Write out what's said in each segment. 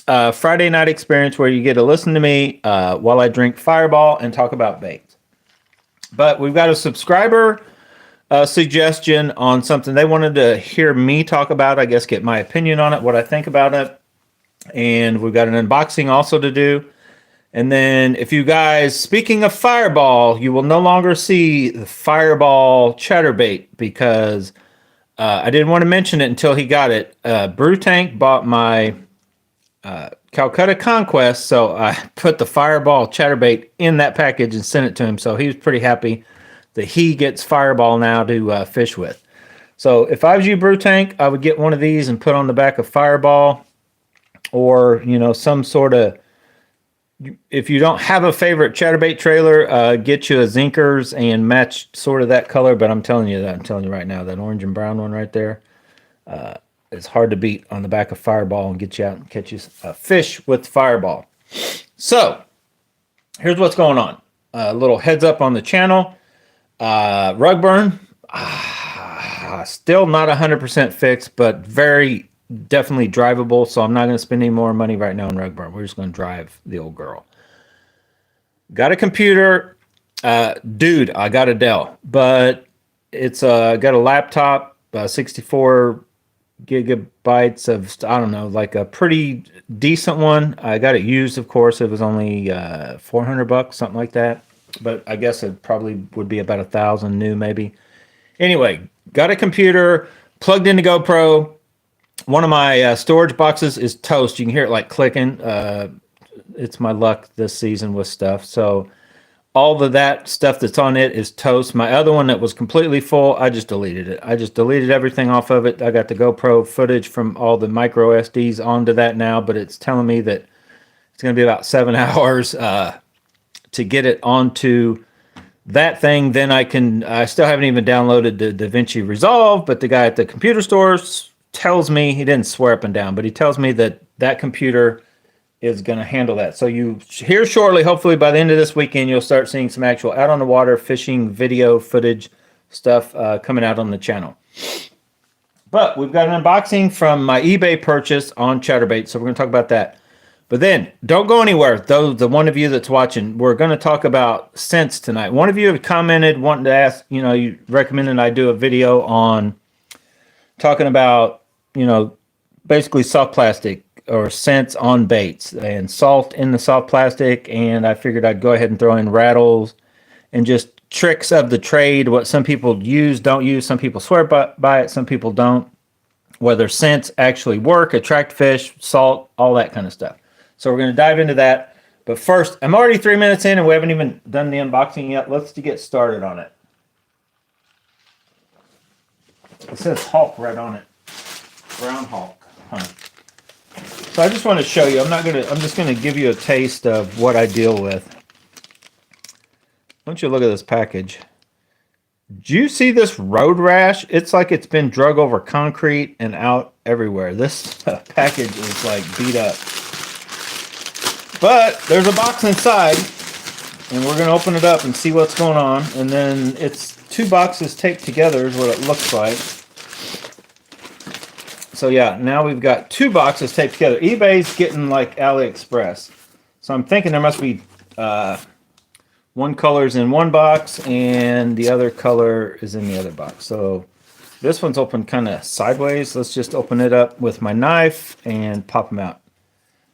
Friday night experience where you get to listen to me while I drink Fireball and talk about baits. But we've got a subscriber suggestion on something they wanted to hear me talk about, I guess get my opinion on it, what I think about it. And we've got an unboxing also to do. And then if you guys, speaking of Fireball, you will no longer see the Fireball Chatterbait because I didn't want to mention it until he got it. Brew Tank bought my Calcutta Conquest, so I put the Fireball Chatterbait in that package and sent it to him. So he was pretty happy that he gets Fireball now to fish with. So if I was you, Brew Tank, I would get one of these and put on the back of Fireball, or some sort of. If you don't have a favorite Chatterbait trailer, get you a Zinkers and match sort of that color. But I'm telling you right now, that orange and brown one right there, it's hard to beat on the back of Fireball and get you out and catch you a fish with Fireball. So here's what's going on. A little heads up on the channel. Rug burn, still not 100% fixed, but very definitely drivable. So I'm not going to spend any more money right now on rug burn. We're just going to drive the old girl. Got a computer, dude. I got a Dell, but it's got a laptop, 64 gigabytes of, I don't know, like a pretty decent one. I got it used, of course. It was only $400, something like that. But I guess it probably would be about 1,000 new, maybe. Anyway, got a computer, plugged into GoPro. One of my storage boxes is toast. You can hear it like clicking. It's my luck this season with stuff. So all of that stuff that's on it is toast. My other one that was completely full, I just deleted it. I just deleted everything off of it. I got the GoPro footage from all the micro SDs onto that now, but it's telling me that it's going to be about 7 hours to get it onto that thing. Then I still haven't even downloaded the DaVinci Resolve, but the guy at the computer store tells me, he didn't swear up and down, but he tells me that that computer is going to handle that. So you here shortly, hopefully by the end of this weekend, you'll start seeing some actual out on the water fishing video footage stuff coming out on the channel. But we've got an unboxing from my eBay purchase on Chatterbaits, so we're going to talk about that. But then don't go anywhere. Though the one of you that's watching, we're going to talk about scents tonight. One of you have commented wanting to ask, you recommended I do a video on talking about, basically soft plastic or scents on baits and salt in the soft plastic. And I figured I'd go ahead and throw in rattles and just tricks of the trade, what some people use, don't use. Some people swear by it, some people don't. Whether scents actually work, attract fish, salt, all that kind of stuff. So we're going to dive into that. But first, I'm already 3 minutes in and we haven't even done the unboxing yet. Let's get started on it. It says Hulk right on it. Brown Hulk. Huh. So I just want to show you. I'm just gonna give you a taste of what I deal with. Why don't you look at this package? Do you see this road rash? It's like it's been drug over concrete and out everywhere. This package is like beat up. But there's a box inside, and we're gonna open it up and see what's going on. And then it's 2 boxes taped together is what it looks like. So yeah, now we've got 2 boxes taped together. eBay's getting like AliExpress. So I'm thinking there must be one color's in one box and the other color is in the other box. So this one's open kind of sideways. Let's just open it up with my knife and pop them out.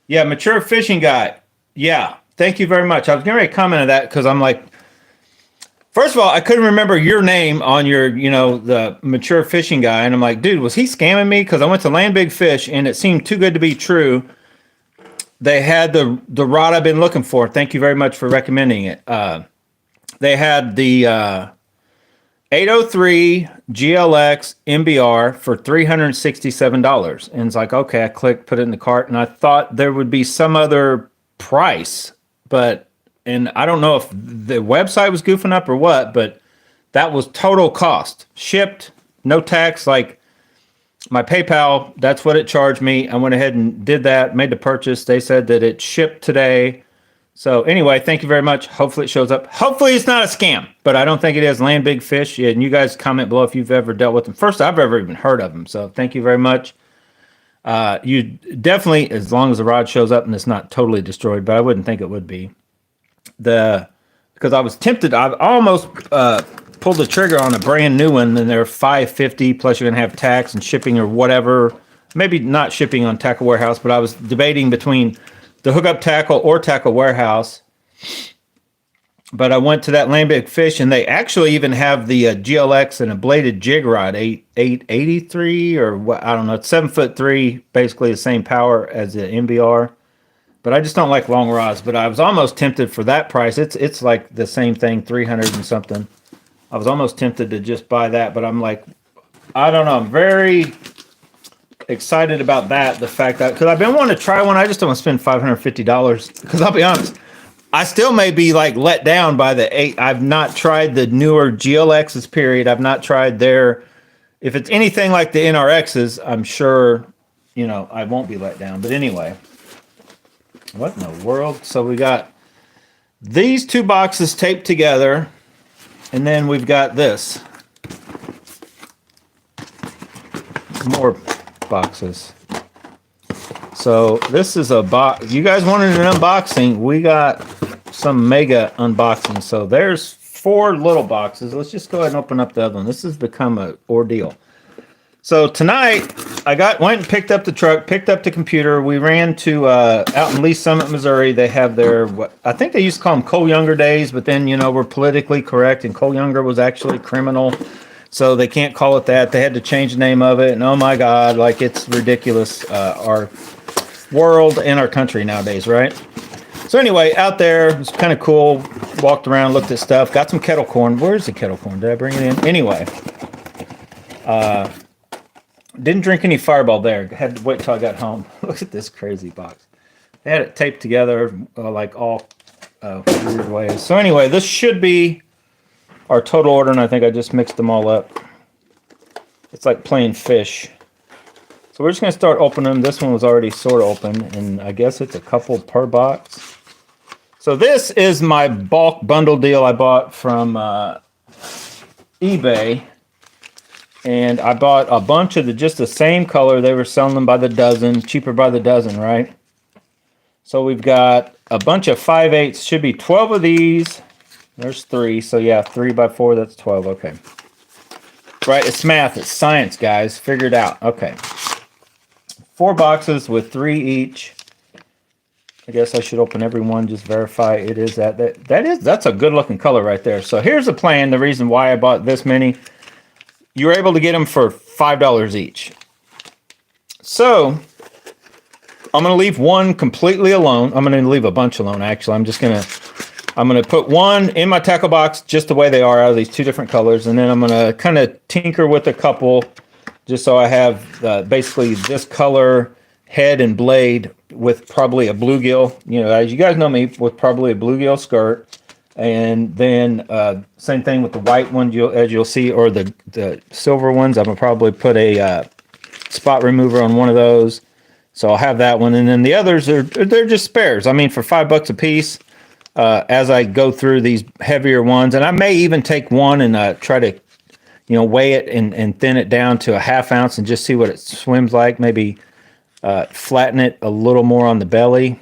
Yeah, Mature Fishing Guy. Yeah, thank you very much. I was going to comment on that because I'm like, first of all, I couldn't remember your name on your, the Mature Fishing Guy. And I'm like, dude, was he scamming me? Because I went to Land Big Fish and it seemed too good to be true. They had the rod I've been looking for. Thank you very much for recommending it. They had the 803 GLX MBR for $367. And it's like, okay, I clicked, put it in the cart, and I thought there would be some other price. And I don't know if the website was goofing up or what, but that was total cost. Shipped, no tax, like my PayPal, that's what it charged me. I went ahead and did that, made the purchase. They said that it shipped today. So anyway, thank you very much. Hopefully it shows up. Hopefully it's not a scam, but I don't think it is. Land Big Fish. Yeah, and you guys comment below if you've ever dealt with them. First I've ever even heard of them. So thank you very much. You definitely, as long as the rod shows up and it's not totally destroyed, but I wouldn't think it would be. Because I was tempted, I almost pulled the trigger on a brand new one, and they're $5.50 plus you're gonna have tax and shipping or whatever. Maybe not shipping on Tackle Warehouse, but I was debating between the hookup tackle or Tackle Warehouse. But I went to that Land Big Fish, and they actually even have the GLX and a bladed jig rod, 883 or what, I don't know. It's 7'3", basically the same power as the MBR. But I just don't like long rods. But I was almost tempted for that price. It's like the same thing, 300 and something. I was almost tempted to just buy that, but I'm like, I don't know. I'm very excited about that. The fact that, because I've been wanting to try one, I just don't want to spend $550. Because I'll be honest, I still may be like let down by the 8. I've not tried the newer GLXs, period. I've not tried their, if it's anything like the NRXs, I'm sure, I won't be let down. But anyway, what in the world? So we got these 2 boxes taped together, and then we've got this. More boxes. So this is a box. You guys wanted an unboxing. We got some mega unboxing. So there's 4 little boxes. Let's just go ahead and open up the other one. This has become an ordeal. So tonight I went and picked up the truck, picked up the computer. We ran to out in Lee Summit, Missouri. They have their, I think they used to call them Cole Younger days, but then we're politically correct, and Cole Younger was actually criminal. So they can't call it that. They had to change the name of it. And oh my God, like it's ridiculous. Our world and our country nowadays, right? So anyway, out there, it was kind of cool. Walked around, looked at stuff, got some kettle corn. Where's the kettle corn? Did I bring it in? Anyway, didn't drink any Fireball there. Had to wait till I got home. Look at this crazy box. They had it taped together like all weird ways. So anyway, this should be our total order, and I think I just mixed them all up. It's like playing fish. So we're just going to start opening them. This one was already sort of open, and I guess it's a couple per box. So this is my bulk bundle deal I bought from eBay. And I bought a bunch of just the same color. They were selling them by the dozen, cheaper by the dozen, right? So we've got a bunch of 5/8, should be 12 of these. There's 3, so yeah, 3 by 4, that's 12, okay. Right, it's math, it's science, guys, figure it out, okay. 4 boxes with 3 each. I guess I should open every one, just verify it is that. That's a good looking color right there. So here's the plan, the reason why I bought this many. You were able to get them for $5 each. So I'm going to leave one completely alone. I'm going to leave a bunch alone, actually. I'm going to put one in my tackle box just the way they are out of these 2 different colors. And then I'm going to kind of tinker with a couple just so I have basically this color head and blade with probably a bluegill. As you guys know me, with probably a bluegill skirt. And then same thing with the white one, as you'll see, or the silver ones. I'm going to probably put a spot remover on one of those. So I'll have that one. And then the others, they're just spares. I mean, for $5 a piece. As I go through these heavier ones, and I may even take one and try to, weigh it and thin it down to a ½ ounce and just see what it swims like. Maybe flatten it a little more on the belly.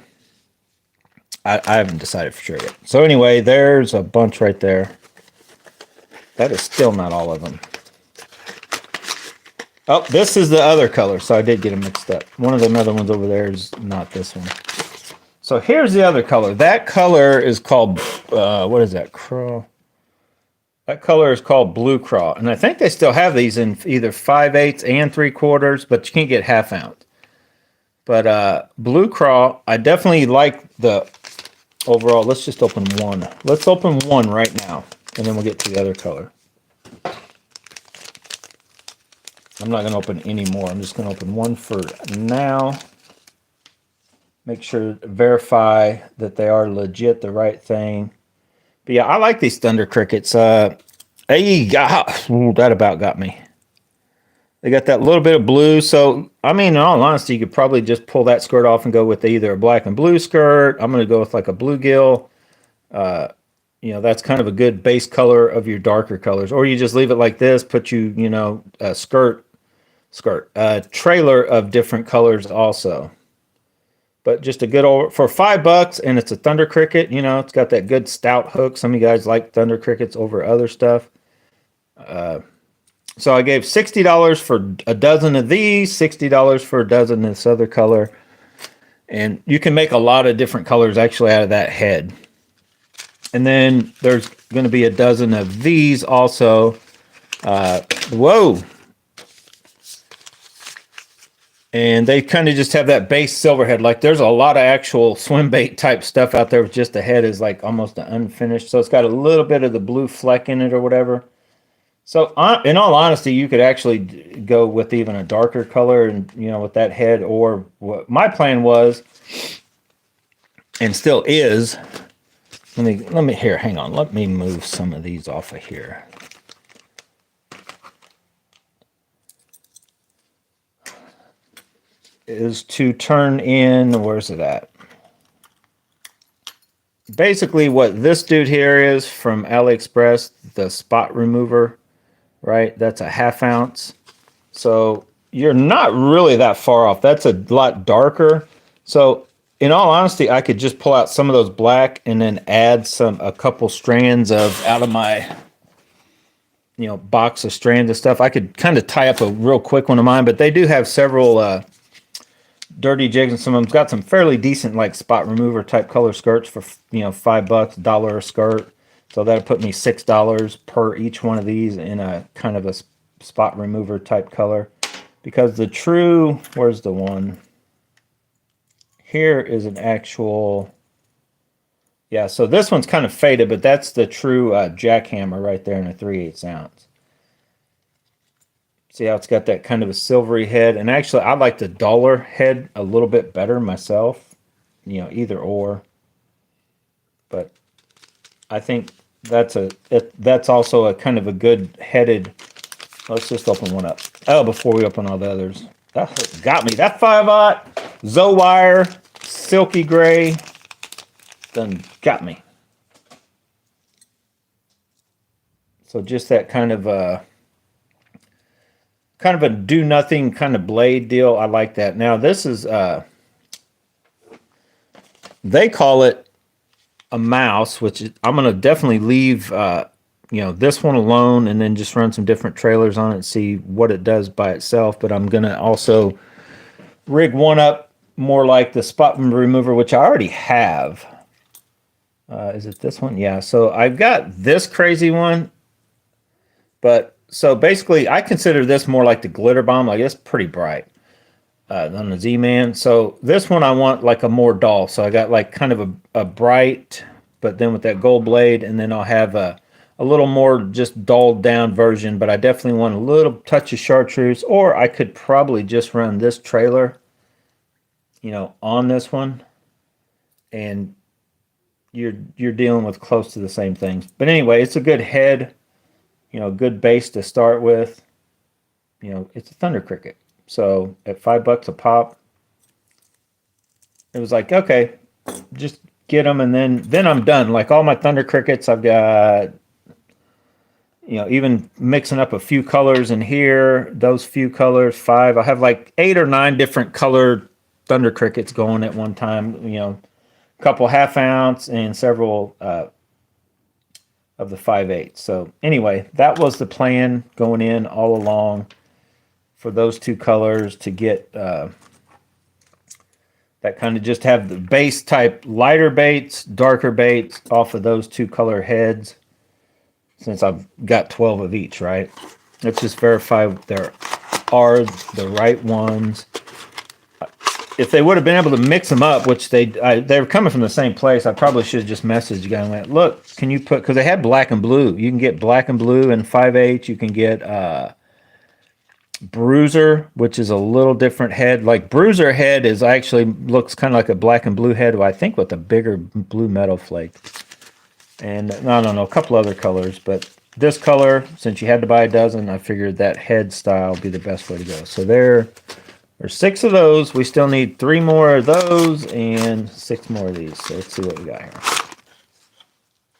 I haven't decided for sure yet. So anyway, there's a bunch right there. That is still not all of them. Oh, this is the other color, so I did get them mixed up. One of the other ones over there is not this one. So here's the other color. That color is called, what is that? Craw. That color is called Blue Craw. And I think they still have these in either 5/8 and 3/4, but you can't get ½ ounce. But Blue Craw, I definitely like the overall. Let's just open one. Let's open one right now, and then we'll get to the other color. I'm not going to open any more. I'm just going to open one for now. Make sure, verify that they are legit the right thing. But yeah, I like these Thunder Crickets. That about got me. They got that little bit of blue. So, I mean, in all honesty, you could probably just pull that skirt off and go with either a black and blue skirt. I'm going to go with like a bluegill. That's kind of a good base color of your darker colors. Or you just leave it like this, put a skirt skirt. Trailer of different colors also. But just a good old, for $5, and it's a Thunder Cricket. You know, it's got that good stout hook. Some of you guys like Thunder Crickets over other stuff. So I gave $60 for a dozen of these, $60 for a dozen of this other color. And you can make a lot of different colors actually out of that head. And then there's going to be a dozen of these also. Whoa. And they kind of just have that base silverhead. Like there's a lot of actual swim bait type stuff out there with just the head is like almost unfinished. So it's got a little bit of the blue fleck in it or whatever. So in all honesty, you could actually go with even a darker color and, you know, with that head, or what my plan was and still is. Let me here, hang on. Let me move some of these off of here. Is to turn in, where's it at? Basically what this dude here is from AliExpress, the spot remover. Right, that's a 1/2 ounce. So you're not really that far off. That's a lot darker. So in all honesty, I could just pull out some of those black and then add a couple strands of out of my, you know, box of strands of stuff. I could kind of tie up a real quick one of mine, but they do have several dirty jigs, and some of them's got some fairly decent like spot remover type color skirts for, you know, $5, $1 a skirt. So that'll put me $6 per each one of these in a kind of a spot remover type color. Because the true, where's the one? Here is an actual, yeah, so this one's kind of faded, but that's the true jackhammer right there in a 3/8 ounce. See how it's got that kind of a silvery head? And actually, I like the duller head a little bit better myself. You know, either or. But I think that's also a kind of a good headed. Let's just open one up. Oh, before we open all the others. That got me. That 5/0 Zowire silky gray done got me. So just that kind of a do nothing kind of blade deal. I like that. Now this is they call it a mouse, which is, I'm gonna definitely leave you know, this one alone and then just run some different trailers on it and see what it does by itself. But I'm gonna also rig one up more like the spot remover, which I already have. Is it this one? Yeah. So I've got this crazy one, but so basically I consider this more like the glitter bomb. Like it's pretty bright than the Z-Man. So this one I want like a more dull. So I got like kind of a bright, but then with that gold blade, and then I'll have a little more just dulled down version. But I definitely want a little touch of chartreuse, or I could probably just run this trailer, you know, on this one, and you're dealing with close to the same things. But anyway, it's a good head, you know, good base to start with. You know, it's a Thunder Cricket. So at $5 a pop, it was like, okay, just get them, and then I'm done. Like all my Thunder Crickets, I've got, you know, even mixing up a few colors in here, those few colors, 5. I have like 8 or 9 different colored Thunder Crickets going at one time, you know, a couple 1/2 ounce and several of the 5/8. So anyway, that was the plan going in all along for those two colors, to get that kind of just have the base type lighter baits, darker baits off of those two color heads, since I've got 12 of each, right? Let's just verify there are the right ones. If they would have been able to mix them up, which they were coming from the same place, I probably should have just messaged the guy and went, look, can you put, because they had black and blue. You can get black and blue and 5/8. You can get Bruiser, which is a little different head. Like Bruiser head is actually looks kind of like a black and blue head, I think with a bigger blue metal flake. And I don't know, a couple other colors, but this color, since you had to buy a dozen, I figured that head style would be the best way to go. So there's 6 of those. We still need 3 more of those and 6 more of these. So let's see what we got here.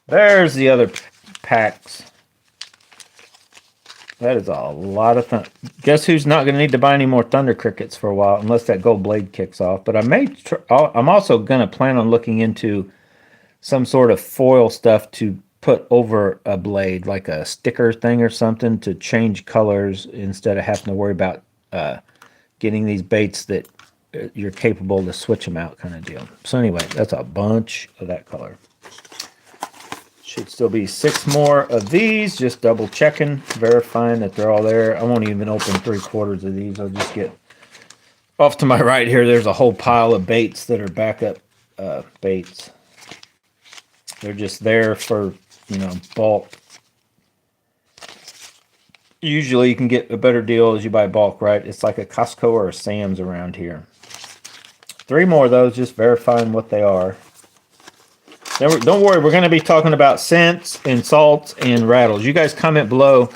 There's the other packs. That is a lot of thunder. Guess who's not going to need to buy any more thunder crickets for a while, unless that gold blade kicks off. But I'm also going to plan on looking into some sort of foil stuff to put over a blade, like a sticker thing or something, to change colors instead of having to worry about getting these baits that you're capable to switch them out, kind of deal. So anyway, that's a bunch of that color. Should still be 6 more of these, just double checking, verifying that they're all there. I won't even open 3/4 of these. I'll just get off to my right here. There's a whole pile of baits that are backup baits. They're just there for, bulk. Usually you can get a better deal as you buy bulk, right? It's like a Costco or a Sam's around here. 3 more of those, just verifying what they are. Don't worry, we're going to be talking about scents and salts and rattles. You guys comment below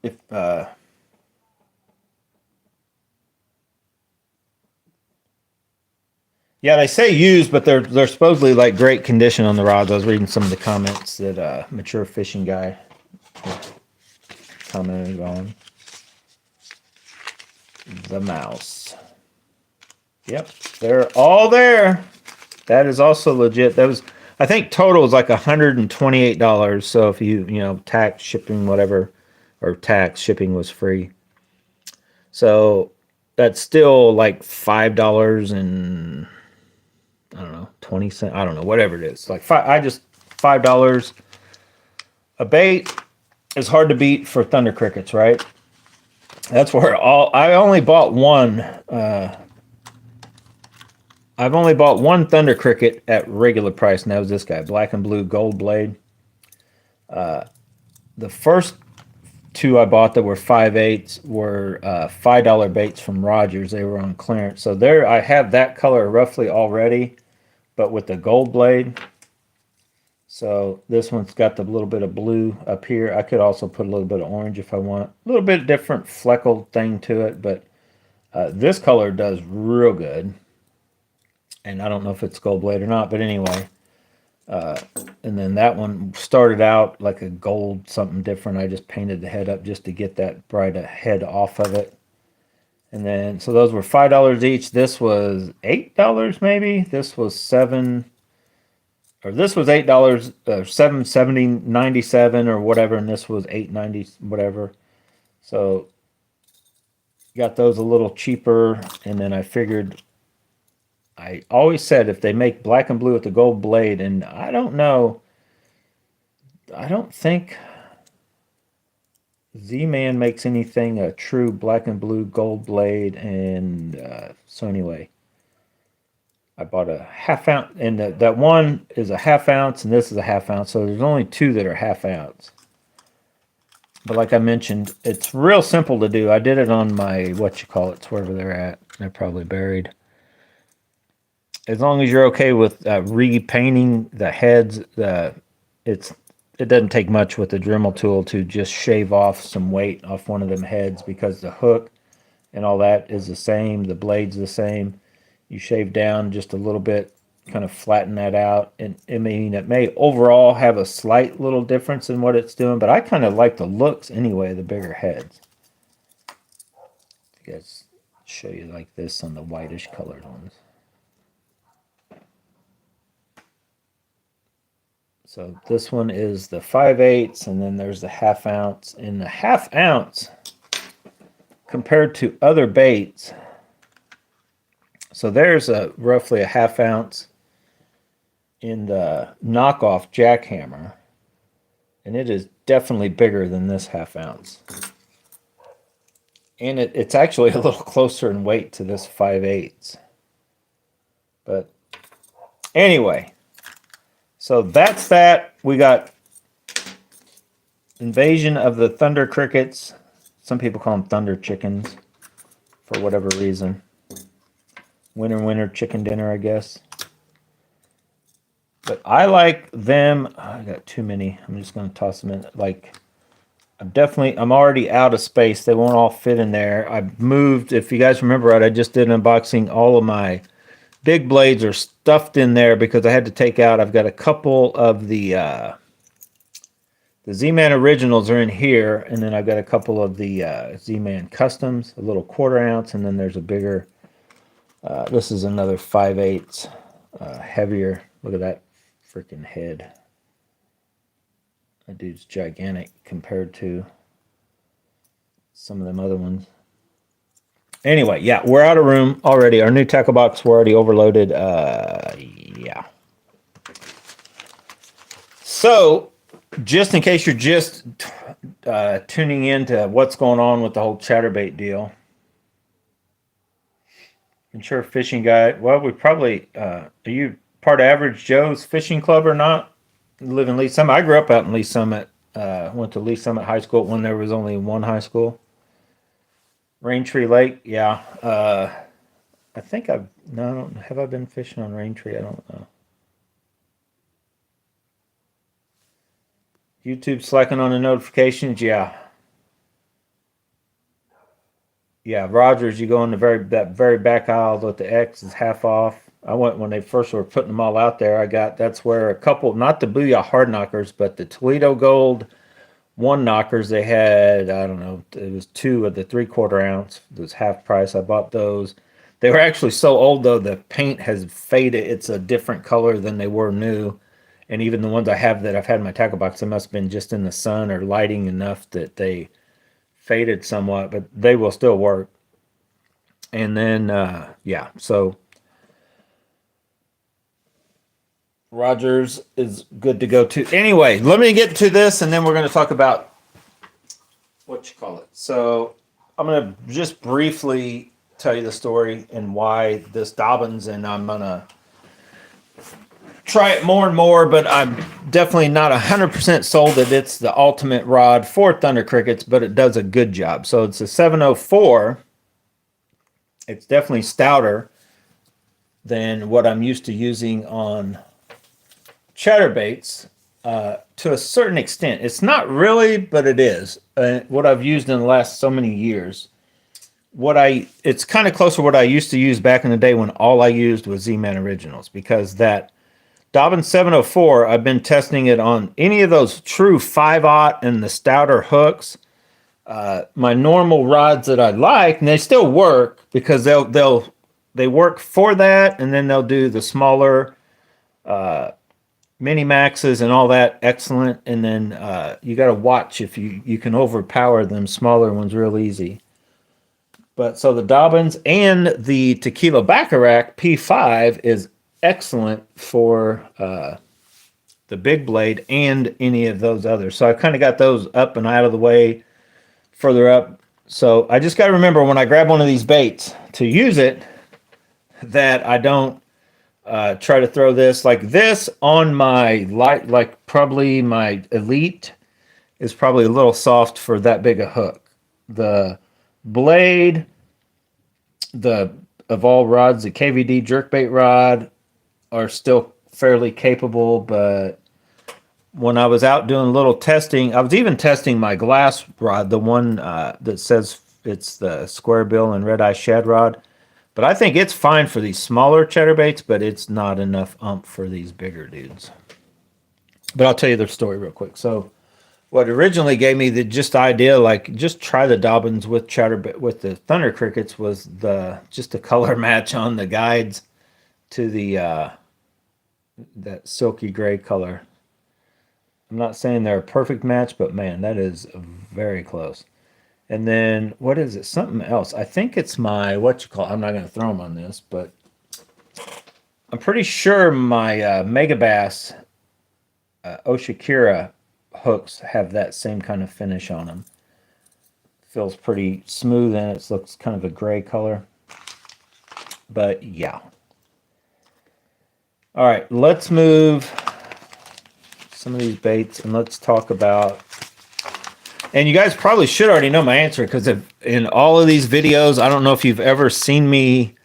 if yeah, they say used, but they're supposedly like great condition on the rods. I was reading some of the comments that Mature Fishing Guy commented on. The mouse. Yep, they're all there. That is also legit. That was, I think, total is like $128. So if you tax, shipping, whatever, or tax, shipping was free. So that's still like $5 and I don't know, 20 cents. I don't know, whatever it is. Like $5 a bait is hard to beat for thunder crickets, right? That's where I only bought one. I've only bought one thunder cricket at regular price, and that was this guy, black and blue gold blade. The first 2 I bought that were 5/8 were $5 baits from Rogers. They were on clearance. So there I have that color roughly already, but with the gold blade. So this one's got the little bit of blue up here. I could also put a little bit of orange if I want. A little bit different fleckled thing to it, but this color does real good. And I don't know if it's gold blade or not, but anyway. And then that one started out like a gold something different. I just painted the head up just to get that bright head off of it. And then, so those were $5 each. This was $8 maybe. This was $7, or this was $8, $7.97 or whatever, and this was $8.90 whatever. So got those a little cheaper, and then I figured, I always said if they make black and blue with the gold blade, and I don't know, I don't think Z-Man makes anything a true black and blue gold blade, and so anyway, I bought a ½ ounce, and that one is a ½ ounce, and this is a ½ ounce, so there's only 2 that are ½ ounce. But like I mentioned, it's real simple to do. I did it on my, it's wherever they're at. They're probably buried. As long as you're okay with repainting the heads, it doesn't take much with the Dremel tool to just shave off some weight off one of them heads, because the hook and all that is the same. The blade's the same. You shave down just a little bit, kind of flatten that out. And I mean, it may overall have a slight little difference in what it's doing, but I kind of like the looks anyway of the bigger heads. I guess show you like this on the whitish colored ones. So this one is the 5/8, and then there's the ½ ounce. And the ½ ounce, compared to other baits, so there's roughly a ½ ounce in the knockoff jackhammer, and it is definitely bigger than this ½ ounce. And it's actually a little closer in weight to this 5/8. But anyway, so that's that. We got Invasion of the Thunder Crickets. Some people call them Thunder Chickens for whatever reason. Winter chicken dinner, I guess. But I like them. Oh, I got too many. I'm just going to toss them in. Like, I'm already out of space. They won't all fit in there. I moved, if you guys remember right, I just did an unboxing. All of my big blades are stuffed in there because I had to take out. I've got a couple of the The Z-Man Originals are in here, and then I've got a couple of the Z-Man Customs, a little 1/4 ounce, and then there's a bigger, this is another 5/8 heavier. Look at that freaking head. That dude's gigantic compared to some of them other ones. Anyway, yeah, we're out of room already. Our new tackle box, we're already overloaded. Yeah. So, just in case you're just tuning in to what's going on with the whole Chatterbait deal. Ensure Fishing Guide. Well, we probably, are you part of Average Joe's Fishing Club or not? You live in Lee Summit. I grew up out in Lee Summit. Went to Lee Summit High School when there was only one high school. Raintree Lake, yeah. I think I've, no, have I been fishing on Raintree? I don't know. YouTube slacking on the notifications, yeah. Yeah, Rogers, you go in that very back aisle with the X is half off. I went when they first were putting them all out there. That's where a couple, not the Booyah hard knockers, but the Toledo Gold one knockers, they had, I don't know, it was 2 of the 3/4 ounce. It was half price. I bought those. They were actually so old, though, the paint has faded. It's a different color than they were new. And even the ones I have that I've had in my tackle box, they must have been just in the sun or lighting enough that they faded somewhat, but they will still work. And then, yeah, so Rogers is good to go too. Anyway, let me get to this, and then we're going to talk about what you call it. So I'm going to just briefly tell you the story and why this Dobbins, and I'm going to try it more and more, but I'm definitely not 100% sold that it's the ultimate rod for Thunder Crickets, but it does a good job. So it's a 704. It's definitely stouter than what I'm used to using on Chatterbaits to a certain extent. It's not really, but it is. What I've used in the last so many years. It's kind of close to what I used to use back in the day when all I used was Z-Man Originals, because that Dobbins 704, I've been testing it on any of those true 5/0 and the stouter hooks. My normal rods that I like, and they still work because they work for that, and then they'll do the smaller mini maxes and all that, excellent. And then you got to watch if you can overpower them smaller ones real easy. But so the Dobbins and the Tequila Baccarat P5 is excellent for the big blade and any of those others. So I kind of got those up and out of the way, further up. So I just got to remember when I grab one of these baits to use it that I don't try to throw this like this on my light, like probably my Elite is probably a little soft for that big a hook. The blade, of all rods, the KVD jerkbait rod are still fairly capable, but when I was out doing a little testing, I was even testing my glass rod, the one that says it's the square bill and red eye shad rod. But I think it's fine for these smaller chatterbaits, but it's not enough for these bigger dudes. But I'll tell you the story real quick. So what originally gave me the idea, like just try the Dobbins with with the Thunder Crickets, was just the color match on the guides to the that silky gray color. I'm not saying they're a perfect match, but man, that is very close. And then, what is it? Something else. I think it's my, I'm not going to throw them on this, but I'm pretty sure my Megabass Oshikira hooks have that same kind of finish on them. Feels pretty smooth, and it looks kind of a gray color. But yeah. All right, let's move some of these baits, and let's talk about. And you guys probably should already know my answer, because in all of these videos, I don't know if you've ever seen me.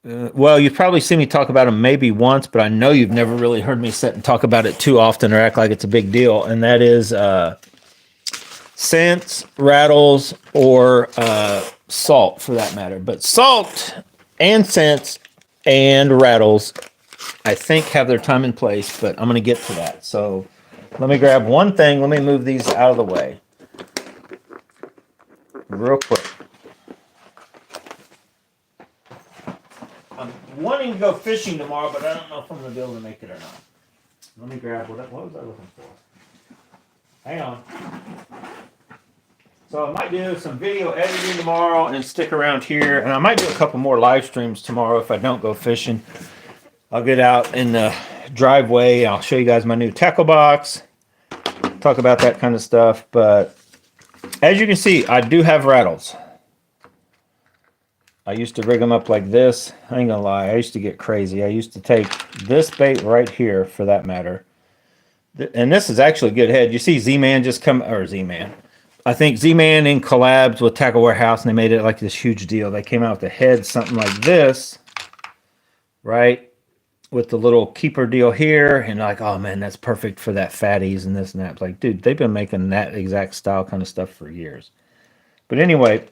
Well, you've probably seen me talk about them maybe once, but I know you've never really heard me sit and talk about it too often or act like it's a big deal. And that is scents, rattles, or salt for that matter. But salt and scents and rattles, I think, have their time and place, but I'm going to get to that. So Let me grab one thing. Let me move these out of the way real quick. I'm wanting to go fishing tomorrow, but I don't know if I'm going to be able to make it or not. Let me grab what was I looking for? Hang on. So I might do some video editing tomorrow and stick around here. And I might do a couple more live streams tomorrow if I don't go fishing. I'll get out in the driveway. I'll show you guys my new tackle box. Talk about that kind of stuff. But as you can see, I do have rattles. I used to rig them up like this. I ain't gonna lie, I used to get crazy. I used to take this bait right here, for that matter. And this is actually a good head. You see Z-Man just come, or Z-Man. I think Z-Man in collabs with Tackle Warehouse, and they made it like this huge deal. They came out with a head, something like this, right? With the little keeper deal here. And like, oh man, that's perfect for that fatties and this and that. It's like, dude, they've been making that exact style kind of stuff for years. But anyway,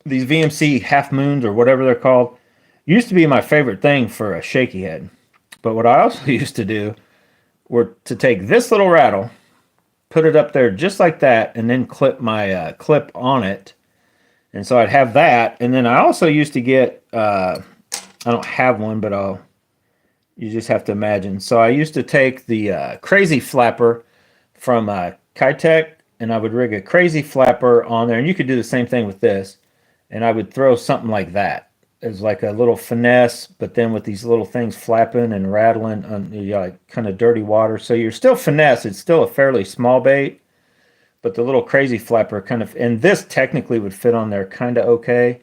these VMC half moons or whatever they're called used to be my favorite thing for a shaky head. But what I also used to do were to take this little rattle, put it up there just like that, and then clip my clip on it. And so I'd have that. And then I also used to get, I don't have one, but you just have to imagine. So I used to take the crazy flapper from Kitech, and I would rig a crazy flapper on there. And you could do the same thing with this. And I would throw something like that as like a little finesse, but then with these little things flapping and rattling on like kind of dirty water. So you're still finesse. It's still a fairly small bait, but the little crazy flapper kind of, and this technically would fit on there kind of okay.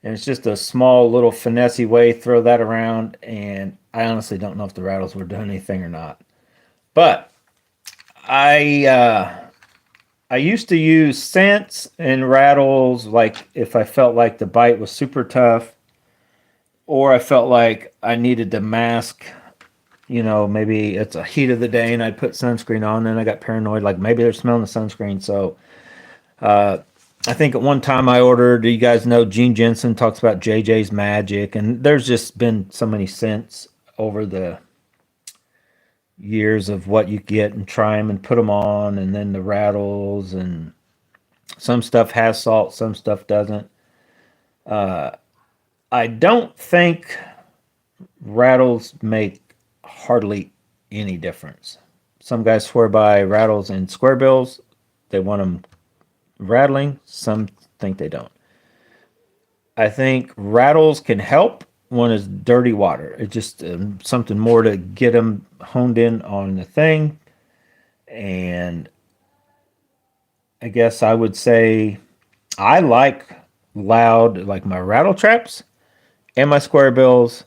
And it's just a small little finessey way, throw that around. And I honestly don't know if the rattles were doing anything or not. But I used to use scents and rattles, like if I felt like the bite was super tough, or I felt like I needed to mask, maybe it's a heat of the day and I'd put sunscreen on, and I got paranoid, like maybe they're smelling the sunscreen. So I think at one time I ordered, you guys know Gene Jensen talks about JJ's Magic, and there's just been so many scents over the years of what you get and try them and put them on, and then the rattles, and some stuff has salt, some stuff doesn't. I don't think rattles make hardly any difference. Some guys swear by rattles and square bills. They want them rattling. Some think they don't. I think rattles can help when it's dirty water. It's just something more to get them honed in on the thing. And I guess I would say I like loud, like my rattle traps and my square bills.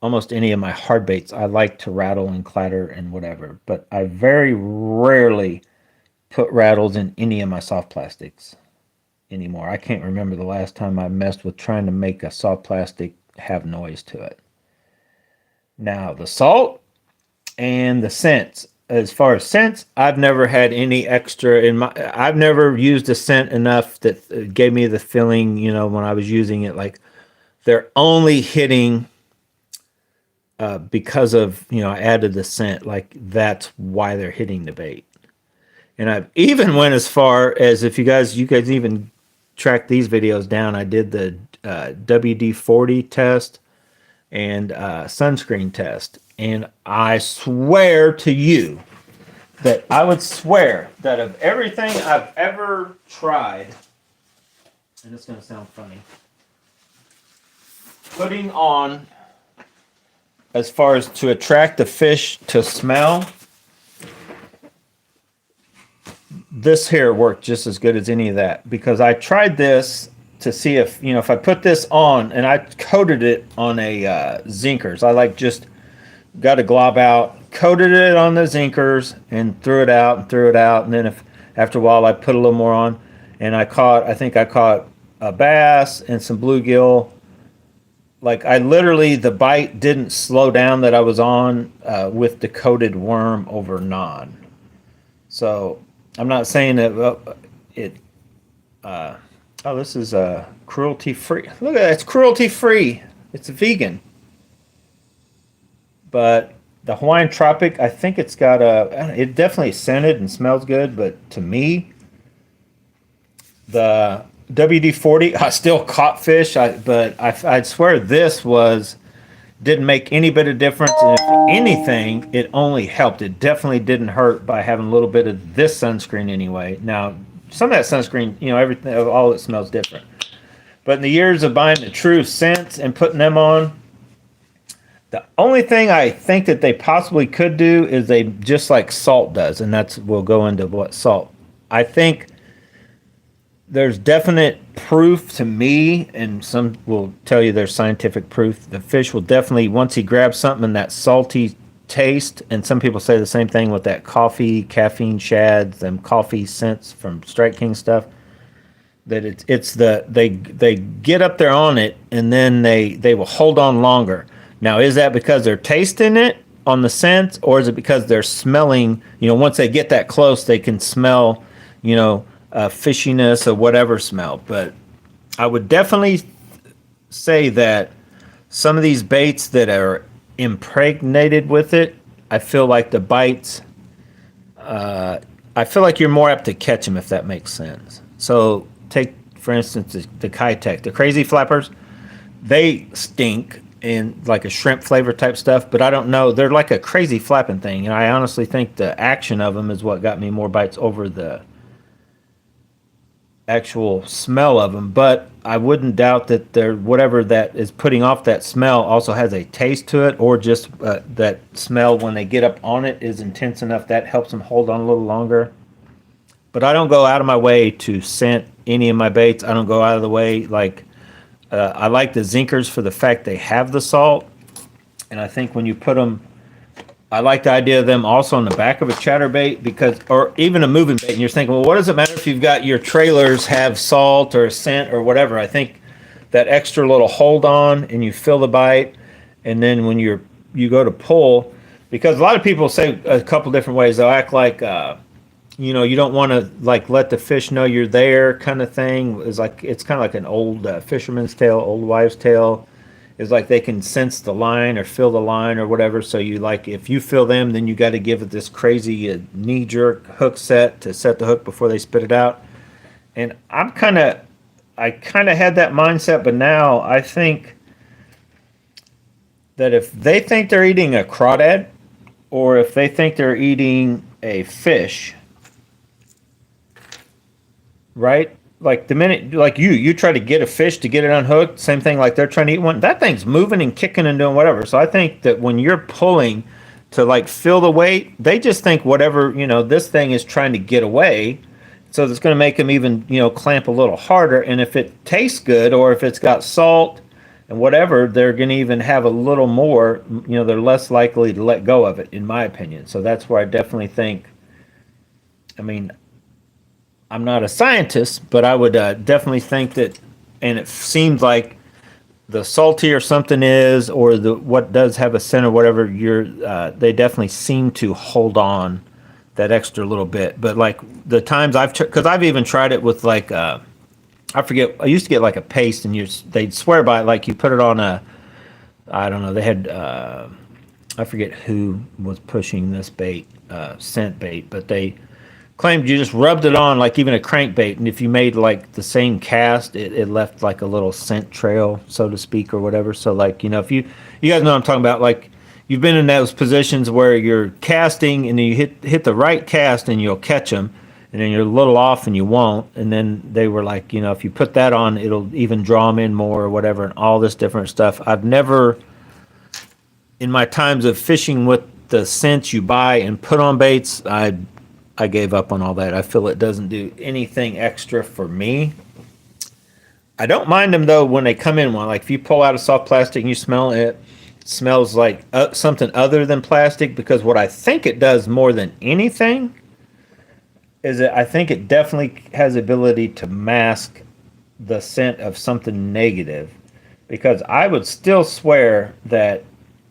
Almost any of my hard baits, I like to rattle and clatter and whatever. But I very rarely put rattles in any of my soft plastics anymore. I can't remember the last time I messed with trying to make a soft plastic have noise to it. Now, the salt and the scents. As far as scents, I've never had any extra in my. I've never used a scent enough that gave me the feeling, when I was using it, like they're only hitting because of, I added the scent, like that's why they're hitting the bait. And I've even went as far as, if you guys even track these videos down, I did the WD-40 test and sunscreen test. And I swear to you that I would swear that of everything I've ever tried, and it's going to sound funny, putting on as far as to attract the fish to smell, this here worked just as good as any of that, because I tried this to see if, if I put this on, and I coated it on a Zinkers. I just got a glob out, coated it on the Zinkers, and threw it out. And then after a while I put a little more on, and I think I caught a bass and some bluegill. Like the bite didn't slow down that I was on with the coated worm over non. So I'm not saying that this is cruelty free. Look at that, it's cruelty free. It's vegan. But The Hawaiian Tropic, I think it's got a. It definitely scented and smells good, but to me, the WD-40, I still caught fish, I'd swear this was didn't make any bit of difference. And if anything, it only helped. It definitely didn't hurt by having a little bit of this sunscreen anyway. Now, some of that sunscreen, everything, all it smells different. But in the years of buying the true scents and putting them on, the only thing I think that they possibly could do is they just like salt does, and we'll go into what salt. I think there's definite proof to me, and some will tell you there's scientific proof. The fish will definitely, once he grabs something in that salty taste, and some people say the same thing with that coffee, caffeine shads, them coffee scents from Strike King stuff. That they get up there on it, and then they will hold on longer. Now, is that because they're tasting it on the scent, or is it because they're smelling? Once they get that close, they can smell, fishiness or whatever smell. But I would definitely say that some of these baits that are impregnated with it, I feel like the bites, I feel like you're more apt to catch them, if that makes sense. So take, for instance, the Kitech, the crazy flappers, they stink in like a shrimp flavor type stuff, but I don't know. They're like a crazy flapping thing. And I honestly think the action of them is what got me more bites over the actual smell of them. But I wouldn't doubt that whatever that is putting off that smell also has a taste to it, or just that smell when they get up on it is intense enough that helps them hold on a little longer. But I don't go out of my way to scent any of my baits. I don't go out of the way. Like, I like the Zinkers for the fact they have the salt. And I think when you put them, I like the idea of them also on the back of a chatterbait, or even a moving bait. And you're thinking, well, what does it matter if you've got your trailers have salt or scent or whatever? I think that extra little hold on, and you feel the bite. And then when you go to pull, because a lot of people say a couple different ways. They'll act like, you don't want to like let the fish know you're there, kind of thing. It's kind of like an old fisherman's tale, old wives' tale. Is like they can sense the line or feel the line or whatever. So if you feel them, then you got to give it this crazy knee jerk hook set to set the hook before they spit it out. And I kind of had that mindset, but now I think that if they think they're eating a crawdad, or if they think they're eating a fish, right? Like the minute, like you try to get a fish to get it unhooked, same thing. Like they're trying to eat one. That thing's moving and kicking and doing whatever. So I think that when you're pulling to like feel the weight, they just think whatever this thing is trying to get away. So it's going to make them even clamp a little harder. And if it tastes good, or if it's got salt and whatever, they're going to even have a little more. They're less likely to let go of it, in my opinion. So that's where I definitely think. I mean, I'm not a scientist, but I would definitely think that, and it seems like the saltier something is, or what does have a scent or whatever, they definitely seem to hold on that extra little bit. But like the times because I've even tried it with like I forget, I used to get like a paste, and they'd swear by it, like you put it on I don't know, they had I forget who was pushing this bait, scent bait, but they claimed you just rubbed it on like even a crankbait, and if you made like the same cast, it left like a little scent trail, so to speak, or whatever. So like if you guys know what I'm talking about, like you've been in those positions where you're casting and you hit the right cast and you'll catch them, and then you're a little off and you won't. And then they were like, if you put that on, it'll even draw them in more or whatever, and all this different stuff. I've never, in my times of fishing with the scents you buy and put on baits, I gave up on all that. I feel it doesn't do anything extra for me. I don't mind them though when they come in one. Like if you pull out a soft plastic and you smell it, it smells like something other than plastic. Because what I think it does more than anything is that I think it definitely has the ability to mask the scent of something negative. Because I would still swear that,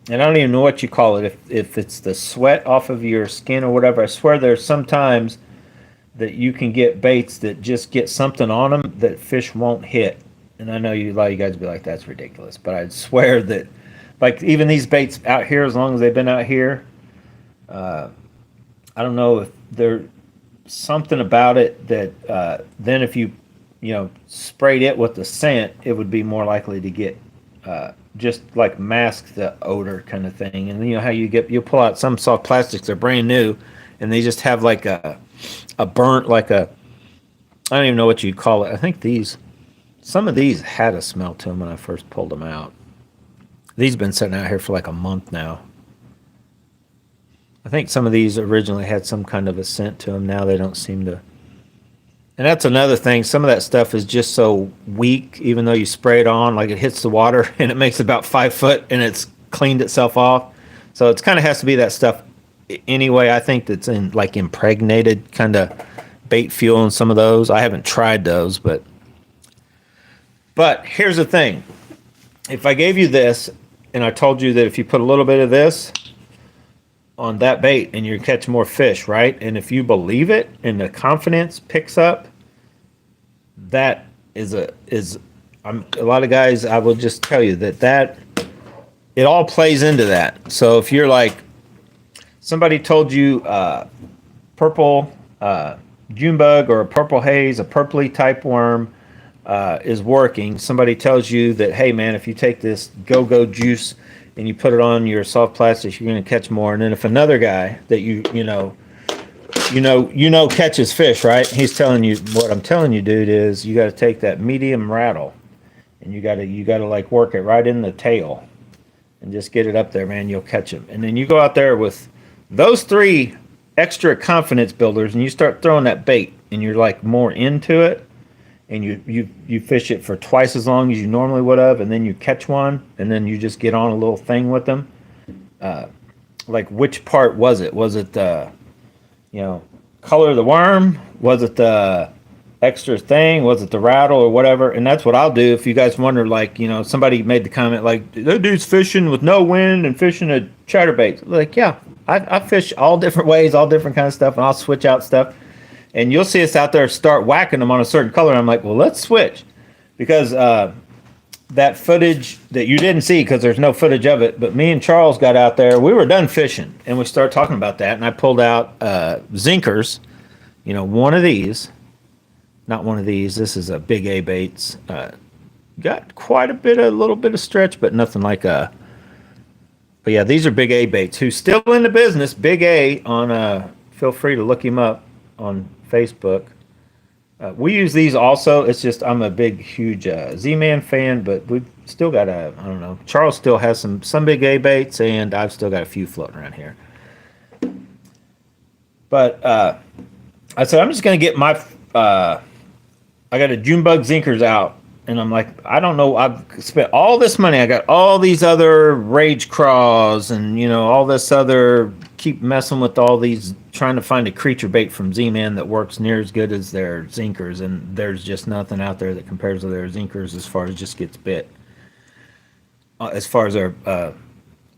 and I don't even know what you call it, if it's the sweat off of your skin or whatever. I swear there's sometimes that you can get baits that just get something on them that fish won't hit. And I know a lot of you guys would be like, that's ridiculous. But I'd swear that, like even these baits out here, as long as they've been out here, I don't know if there's something about it that then if you sprayed it with the scent, it would be more likely to get just like mask the odor kind of thing. And you know how you pull out some soft plastics, they're brand new, and they just have like a burnt, like a, I don't even know what you'd call it. I think some of these had a smell to them when I first pulled them out. These have been sitting out here for like a month now. I think some of these originally had some kind of a scent to them. Now they don't seem to. And that's another thing. Some of that stuff is just so weak, even though you spray it on, like it hits the water and it makes about 5 foot and it's cleaned itself off. So it kind of has to be that stuff anyway. I think that's in like impregnated kind of bait fuel and some of those. I haven't tried those, but here's the thing. If I gave you this and I told you that if you put a little bit of this on that bait and you catch more fish, right? And if you believe it and the confidence picks up, that is a lot of guys, I will just tell you that it all plays into that. So if you're like, somebody told you purple June bug or a purple haze, a purpley type worm is working, somebody tells you that, hey man, if you take this go-go juice and you put it on your soft plastics, you're going to catch more. And then if another guy that you know catches fish, right? He's telling you, what I'm telling you, dude, is you got to take that medium rattle and you got to like work it right in the tail and just get it up there, man. You'll catch him. And then you go out there with those 3 extra confidence builders and you start throwing that bait and you're like more into it. And you fish it for twice as long as you normally would have, and then you catch one, and then you just get on a little thing with them. Like, which part was it? Was it the, color of the worm? Was it the extra thing? Was it the rattle or whatever? And that's what I'll do. If you guys wonder, like, somebody made the comment, like, that dude's fishing with no wind and fishing a chatterbait. Like, yeah, I fish all different ways, all different kind of stuff, and I'll switch out stuff. And you'll see us out there start whacking them on a certain color. And I'm like, well, let's switch. Because that footage that you didn't see, because there's no footage of it, but me and Charles got out there. We were done fishing. And we started talking about that. And I pulled out Zinkers. One of these. Not one of these. This is a Big A baits. Got quite a little bit of stretch, but nothing like a... But yeah, these are Big A baits. Who's still in the business. Big A on... feel free to look him up on Facebook. We use these also. It's just I'm a huge Z-Man fan, but we've still got I don't know. Charles still has some Big A baits, and I've still got a few floating around here. But I said I'm just gonna get my. I got a June bug Zinkers out, and I'm like, I don't know. I've spent all this money. I got all these other Rage Craws, and all this other. Keep messing with all these, trying to find a creature bait from Z-Man that works near as good as their Zinkers, and there's just nothing out there that compares to their Zinkers as far as just gets bit. As far as their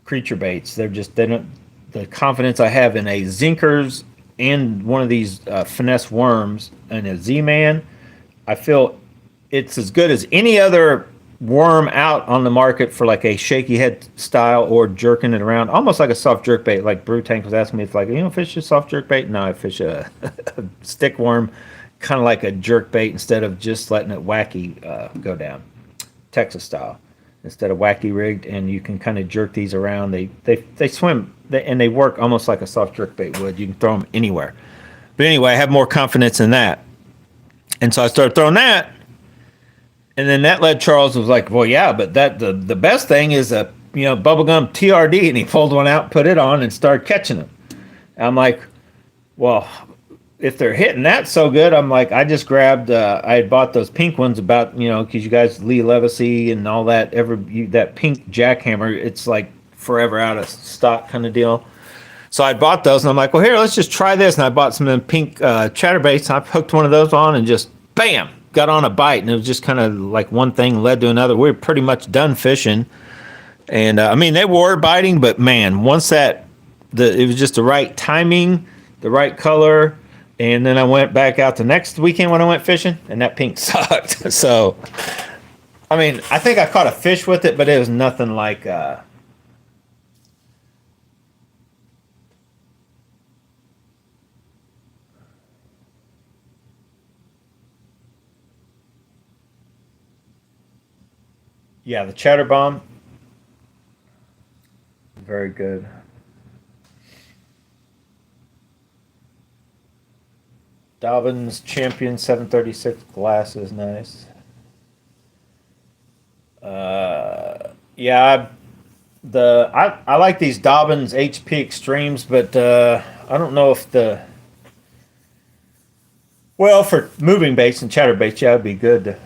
creature baits, they don't. The confidence I have in a Zinkers and one of these finesse worms and a Z-Man, I feel it's as good as any other worm out on the market for like a shaky head style or jerking it around, almost like a soft jerk bait. Like Brew Tank was asking me, it's like, fish a soft jerk bait? No, I fish a stick worm, kind of like a jerk bait instead of just letting it wacky go down, Texas style, instead of wacky rigged. And you can kind of jerk these around. They swim and they work almost like a soft jerk bait would. You can throw them anywhere. But anyway, I have more confidence in that, and so I started throwing that. And then that led Charles was like, well, yeah, but the best thing is a bubblegum TRD, and he pulled one out, put it on, and started catching them. And I'm like, well, if they're hitting that so good, I'm like, I just grabbed. I had bought those pink ones about because you guys Lee Levacy and all that that pink jackhammer, it's like forever out of stock kind of deal. So I bought those, and I'm like, well, here, let's just try this. And I bought some of them pink chatterbaits. I hooked one of those on, and just bam. Got on a bite, and it was just kind of like one thing led to another. We were pretty much done fishing, and they were biting, but man, once it was just the right timing, the right color, and then I went back out the next weekend when I went fishing, and that pink sucked. So, I think I caught a fish with it, but it was nothing like Yeah, the Chatterbomb, very good. Dobbins Champion 736 glass is nice. Yeah, I like these Dobbins HP Extremes, but I don't know if the well for moving baits and chatterbaits, yeah, it'd be good.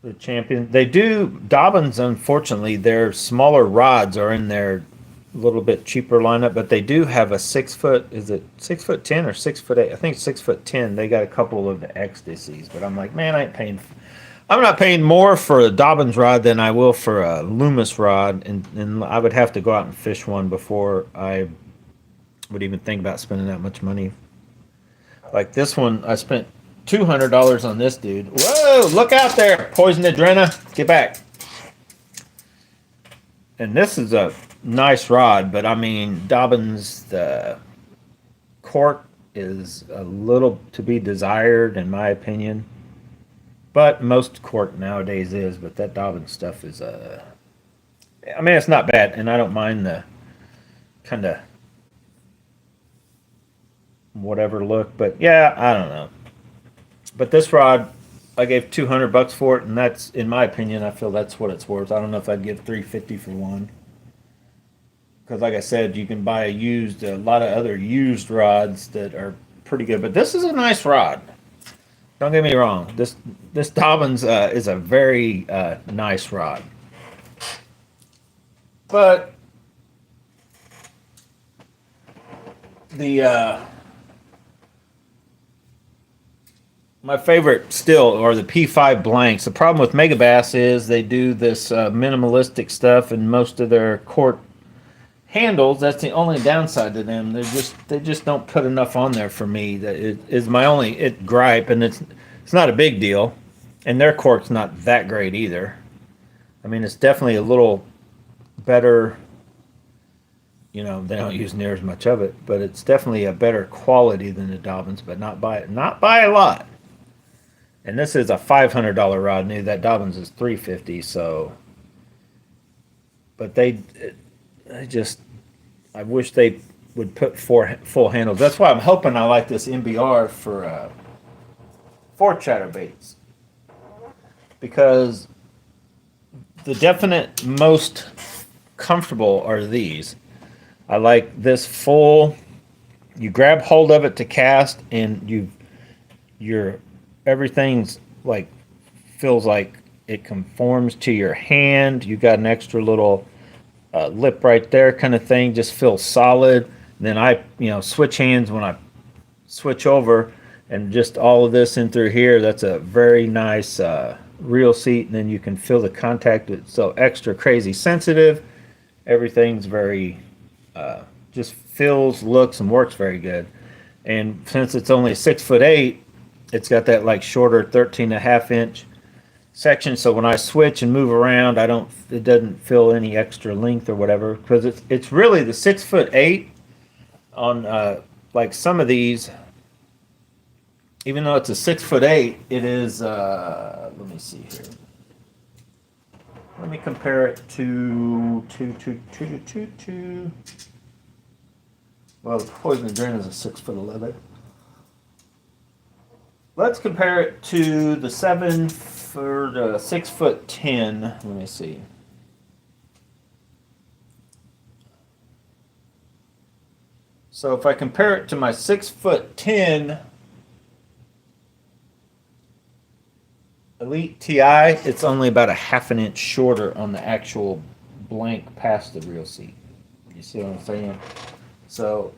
The Champion, they do Dobbins. Unfortunately, their smaller rods are in their little bit cheaper lineup, but they do have a 6 foot. Is it 6'10" or 6'8"? I think 6'10". They got a couple of the ecstasies, but I'm like, man, I ain't paying. I'm not paying more for a Dobbins rod than I will for a Loomis rod, and I would have to go out and fish one before I would even think about spending that much money. Like this one, I spent $200 on this dude. Whoa! Look out there, Poison Adrena, get back! And this is a nice rod, but I mean Dobbins the cork is a little to be desired in my opinion. But most cork nowadays is, but that Dobbins stuff is I mean it's not bad, and I don't mind the kind of whatever look, but yeah, I don't know. But this rod, I gave $200 for it, and that's in my opinion, I feel that's what it's worth. I don't know if I'd give $350 for one, because like I said, you can buy a lot of other used rods that are pretty good. But this is a nice rod. Don't get me wrong. This Dobbins is a very nice rod, but the my favorite still are the P5 blanks. The problem with Megabass is they do this minimalistic stuff, and most of their cork handles. That's the only downside to them. They just don't put enough on there for me. That is my only gripe, and it's not a big deal. And their cork's not that great either. I mean, it's definitely a little better. You know, they don't use near as much of it, but it's definitely a better quality than the Dobbins, but not by a lot. And this is a $500 rod new. That Dobbins is $350. So, but I wish they would put four full handles. That's why I'm hoping I like this MBR for chatterbaits, because the definite most comfortable are these. I like this full. You grab hold of it to cast, and your everything's like feels like it conforms to your hand. You got an extra little lip right there, kind of thing. Just feels solid. And then I switch hands when I switch over, and just all of this in through here. That's a very nice reel seat, and then you can feel the contact. It's so extra crazy sensitive. Everything's very just feels, looks, and works very good. And since it's only 6'8", it's got that like shorter 13.5-inch section. So when I switch and move around, it doesn't feel any extra length or whatever, because it's really the 6'8" on like some of these. Even though it's a 6'8", it is. Let me see here. Let me compare it to. Well, the Poison Adrena is a 6'11". Let's compare it to the 6'10". Let me see. So if I compare it to my 6'10" Elite TI, it's only about a half an inch shorter on the actual blank past the reel seat. You see what I'm saying? So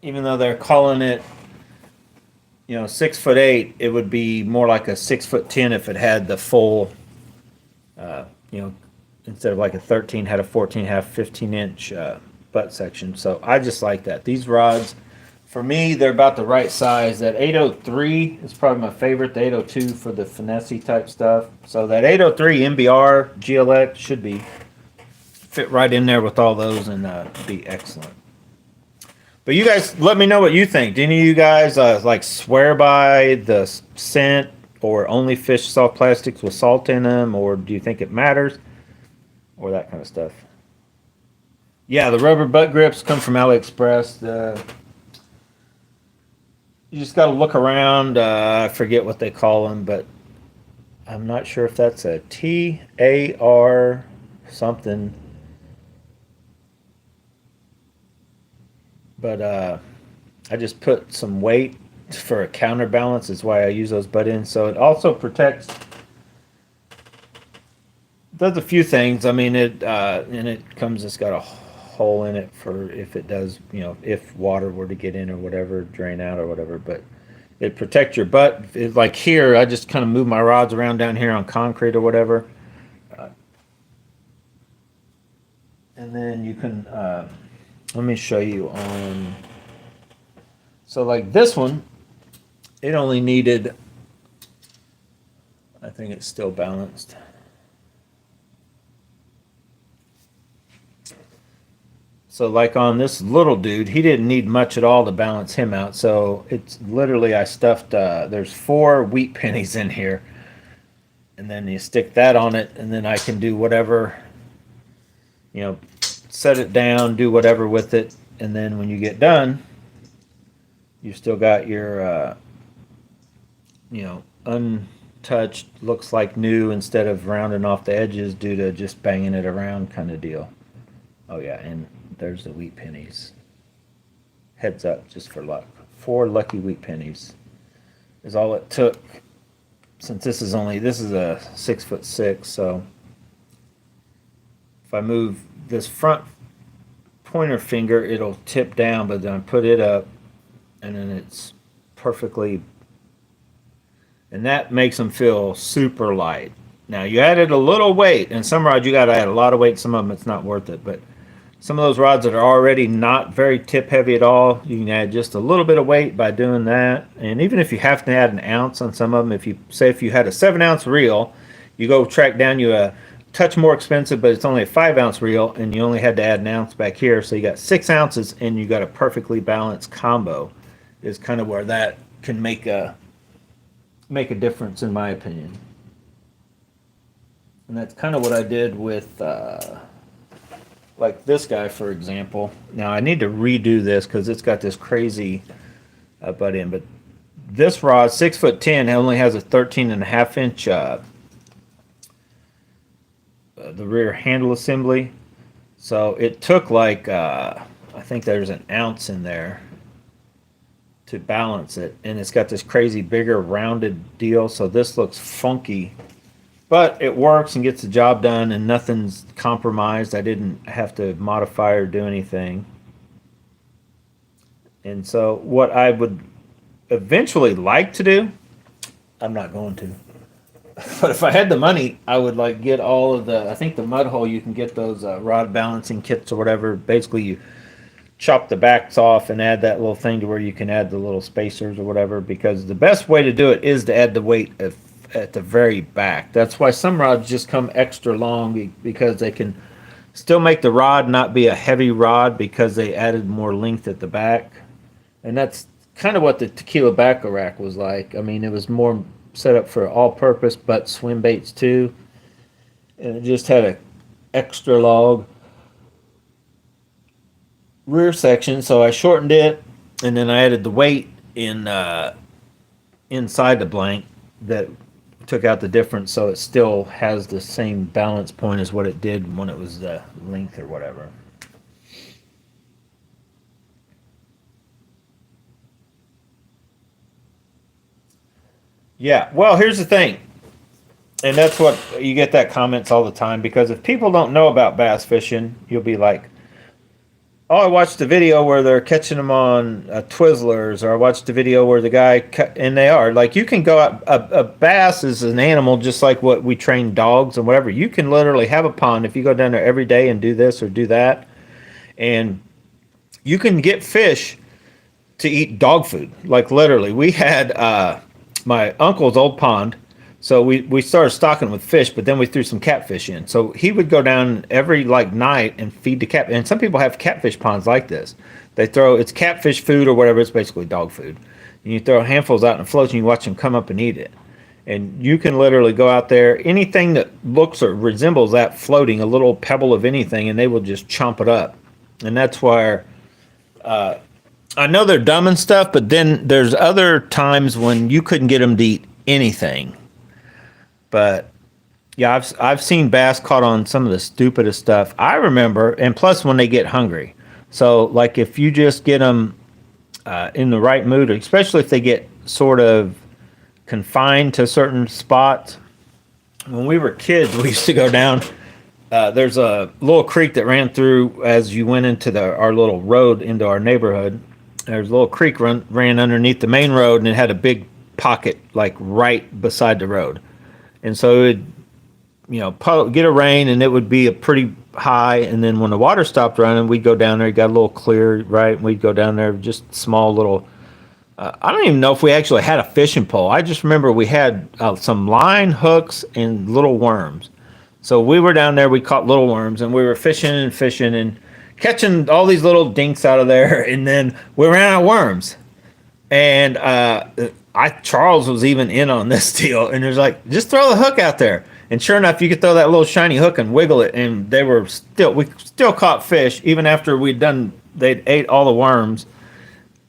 even though they're calling it 6'8", it would be more like a 6'10" if it had the full, instead of like a 13, had a 14.5, 15-inch butt section. So I just like that. These rods, for me, they're about the right size. That 803 is probably my favorite. The 802 for the finesse type stuff. So that 803 MBR GLX should fit right in there with all those and be excellent. But you guys, let me know what you think. Do any of you guys like swear by the scent or only fish soft plastics with salt in them, or do you think it matters, or that kind of stuff? Yeah, the rubber butt grips come from AliExpress. You just got to look around. I forget what they call them, but I'm not sure if that's a TAR something. But I just put some weight for a counterbalance. Is why I use those butt ends. So it also protects. Does a few things. I mean, and it comes. It's got a hole in it for if it does. If water were to get in or whatever, drain out or whatever. But it protects your butt. Like here, I just kind of move my rods around down here on concrete or whatever. And then you can. Let me show you on. So like this one, it only needed. I think it's still balanced. So like on this little dude, he didn't need much at all to balance him out. So it's literally I stuffed. There's 4 wheat pennies in here, and then you stick that on it, and then I can do whatever. Set it down, do whatever with it, and then when you get done, you still got your, untouched, looks like new instead of rounding off the edges due to just banging it around kind of deal. Oh yeah, and there's the wheat pennies. Heads up, just for luck. 4 lucky wheat pennies is all it took. Since this is a 6'6", so if I move this front pointer finger, it'll tip down, but then I put it up, and then it's perfectly, and that makes them feel super light. Now you added a little weight, and some rods you got to add a lot of weight. Some of them it's not worth it, but some of those rods that are already not very tip heavy at all, you can add just a little bit of weight by doing that. And even if you have to add an ounce on some of them, if you had a 7-ounce reel, you go track down you a touch more expensive, but it's only a 5-ounce reel, and you only had to add an ounce back here, so you got 6 ounces, and you got a perfectly balanced combo. Is kind of where that can make a difference, in my opinion. And that's kind of what I did with, like this guy, for example. Now I need to redo this because it's got this crazy butt end, but this rod, 6'10", only has a 13.5-inch. The rear handle assembly, so it took like I think there's an ounce in there to balance it, and it's got this crazy bigger rounded deal, so this looks funky, but it works and gets the job done, and nothing's compromised. I didn't have to modify or do anything. And so what I would eventually like to do, I'm not going to, but if I had the money, I would like get all of I think the mud hole, you can get those rod balancing kits or whatever. Basically, you chop the backs off and add that little thing to where you can add the little spacers or whatever, because the best way to do it is to add the weight at the very back. That's why some rods just come extra long, because they can still make the rod not be a heavy rod because they added more length at the back. And that's kind of what the Tequila Backer Rack was like. I mean, it was more set up for all-purpose, but swim baits too, and it just had a extra long rear section, so I shortened it, and then I added the weight in inside the blank that took out the difference, so it still has the same balance point as what it did when it was the length or whatever. Yeah, well, here's the thing, and that's what you get that comments all the time, because if people don't know about bass fishing, you'll be like, oh, I watched the video where they're catching them on Twizzlers, or I watched the video where the guy cut, and they are like, you can go out, a bass is an animal just like what we train dogs and whatever. You can literally have a pond if you go down there every day and do this or do that, and you can get fish to eat dog food. Like literally, we had my uncle's old pond, so we started stocking with fish, but then we threw some catfish in. So he would go down every night and feed the cat. And some people have catfish ponds like this. It's catfish food or whatever. It's basically dog food. And you throw handfuls out in the floats, and you watch them come up and eat it. And you can literally go out there, anything that looks or resembles that floating, a little pebble of anything, and they will just chomp it up. And that's where I know they're dumb and stuff, but then there's other times when you couldn't get them to eat anything. But yeah, I've seen bass caught on some of the stupidest stuff. I remember, and plus when they get hungry. So like if you just get them in the right mood, especially if they get sort of confined to certain spots. When we were kids, we used to go down. There's a little creek that ran through as you went into our little road into our neighborhood. There's a little creek ran underneath the main road, and it had a big pocket like right beside the road. And so it would, get a rain, and it would be a pretty high. And then when the water stopped running, we'd go down there. It got a little clear, right? And we'd go down there, just small little. I don't even know if we actually had a fishing pole. I just remember we had some line hooks and little worms. So we were down there. We caught little worms, and we were fishing and catching all these little dinks out of there. And then we ran out of worms. And Charles was even in on this deal, and there's like, just throw the hook out there. And sure enough, you could throw that little shiny hook and wiggle it, and we still caught fish even after they'd ate all the worms.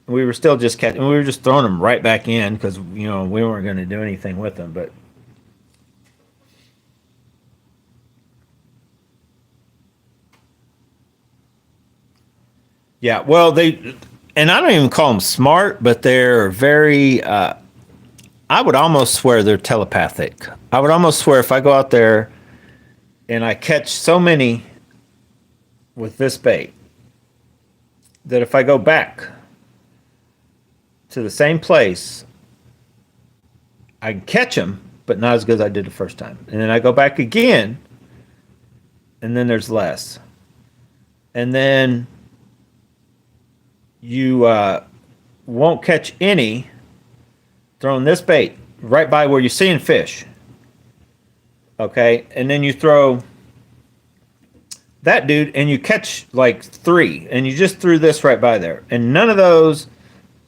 We were still just catching. We were just throwing them right back in because we weren't going to do anything with them. But yeah, well, and I don't even call them smart, but they're very. I would almost swear they're telepathic. I would almost swear if I go out there and I catch so many with this bait that if I go back to the same place, I can catch them, but not as good as I did the first time. And then I go back again, and then there's less. And then you won't catch any throwing this bait right by where you're seeing fish. Okay, and then you throw that dude and you catch like 3, and you just threw this right by there. And none of those,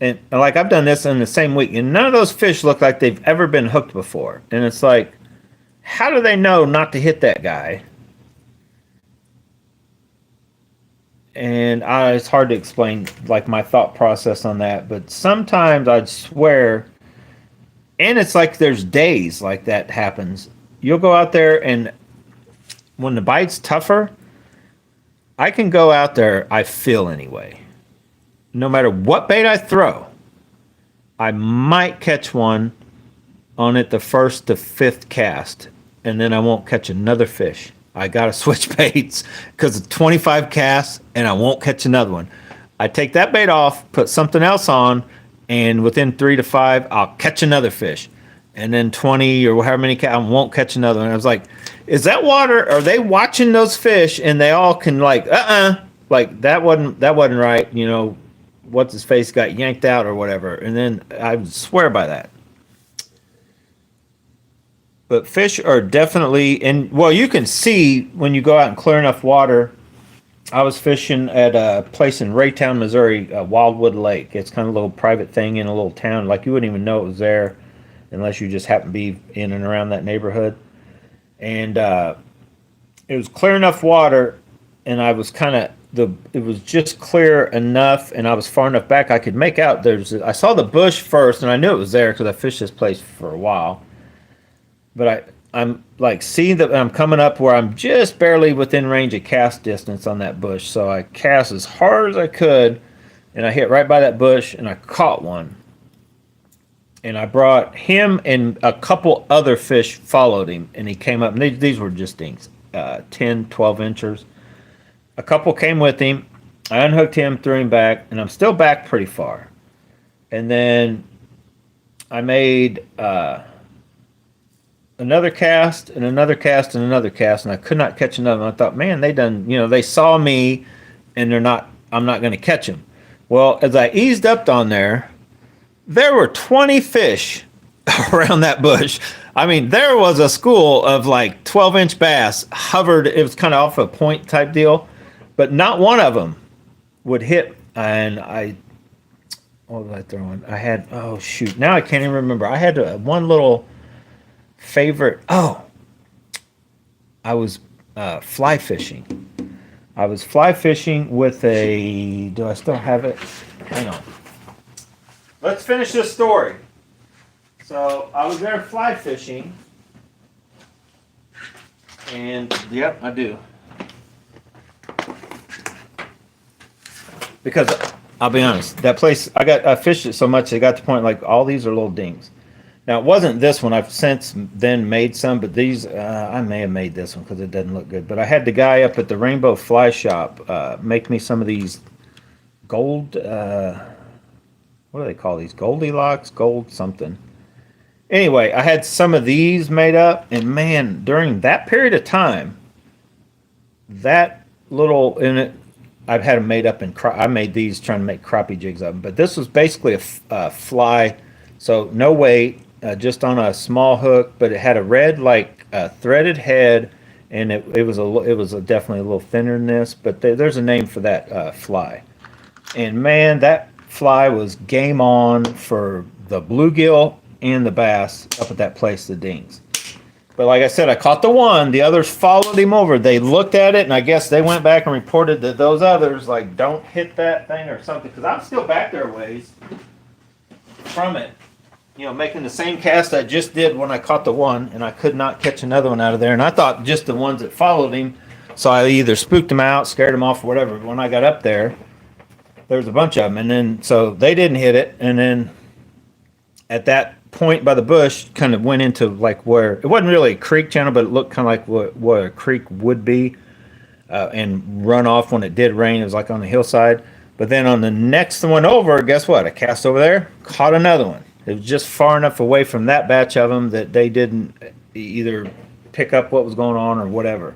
and like I've done this in the same week, and none of those fish look like they've ever been hooked before. And it's like, how do they know not to hit that guy? And it's hard to explain like my thought process on that, but sometimes I'd swear, and it's like there's days like that happens. You'll go out there, and when the bite's tougher, I can go out there, I feel anyway. No matter what bait I throw, I might catch one on it the first to fifth cast, and then I won't catch another fish. I got to switch baits because of 25 casts, and I won't catch another one. I take that bait off, put something else on, and within 3 to 5, I'll catch another fish. And then 20 or however many I won't catch another one. I was like, is that water? Are they watching those fish? And they all can like, like that wasn't right. What's his face got yanked out or whatever. And then I swear by that. But fish are definitely, and well, you can see when you go out and clear enough water. I was fishing at a place in Raytown, Missouri, Wildwood Lake. It's kind of a little private thing in a little town. Like you wouldn't even know it was there unless you just happen to be in and around that neighborhood. And it was clear enough water, and I was it was just clear enough, and I was far enough back I could make out. I saw the bush first, and I knew it was there because I fished this place for a while. But I'm like seeing that I'm coming up where I'm just barely within range of cast distance on that bush. So I cast as hard as I could, and I hit right by that bush, and I caught one. And I brought him, and a couple other fish followed him, and he came up. And these were just dinks, 10, 12 inchers. A couple came with him. I unhooked him, threw him back, and I'm still back pretty far. And then I made another cast and another cast and another cast, and I could not catch another one. I thought, man, they saw me, and I'm not going to catch them. Well, as I eased up on there were 20 fish around that bush. I mean, there was a school of like 12-inch bass hovered. It was kind of off a point type deal, but not one of them would hit. And what was I throwing? I had, oh shoot, now I can't even remember. I had one little favorite. Oh, I was fly fishing. I was fly fishing with a. Do I still have it? Hang on. Let's finish this story. So I was there fly fishing, and yep, I do. Because I'll be honest, that place I fished it so much it got to the point like all these are little dings. Now it wasn't this one. I've since then made some, but these I may have made this one because it doesn't look good. But I had the guy up at the Rainbow Fly Shop make me some of these gold. What do they call these? Goldilocks, gold something. Anyway, I had some of these made up, and man, during that period of time, that little in it, I've had them made up in. I made these trying to make crappie jigs of them, but this was basically a fly, so no weight, just on a small hook, but it had a red like threaded head, and it was definitely a little thinner than this, but there's a name for that fly, and man, that fly was game on for the bluegill and the bass up at that place, the dings. But like I said, I caught the one. The others followed him over. They looked at it, and I guess they went back and reported that those others, like, don't hit that thing or something. Because I'm still back there a ways from it. You know, making the same cast I just did when I caught the one, and I could not catch another one out of there. And I thought just the ones that followed him. So I either spooked them out, scared them off, or whatever. But when I got up there, there was a bunch of them. And then, so they didn't hit it. And then at that point by the bush kind of went into like where it wasn't really a creek channel, but it looked kind of like what a creek would be, and run off when it did rain. It was like on the hillside. But then on the next one over, guess what? I cast over there, caught another one. It was just far enough away from that batch of them that they didn't either pick up what was going on or whatever.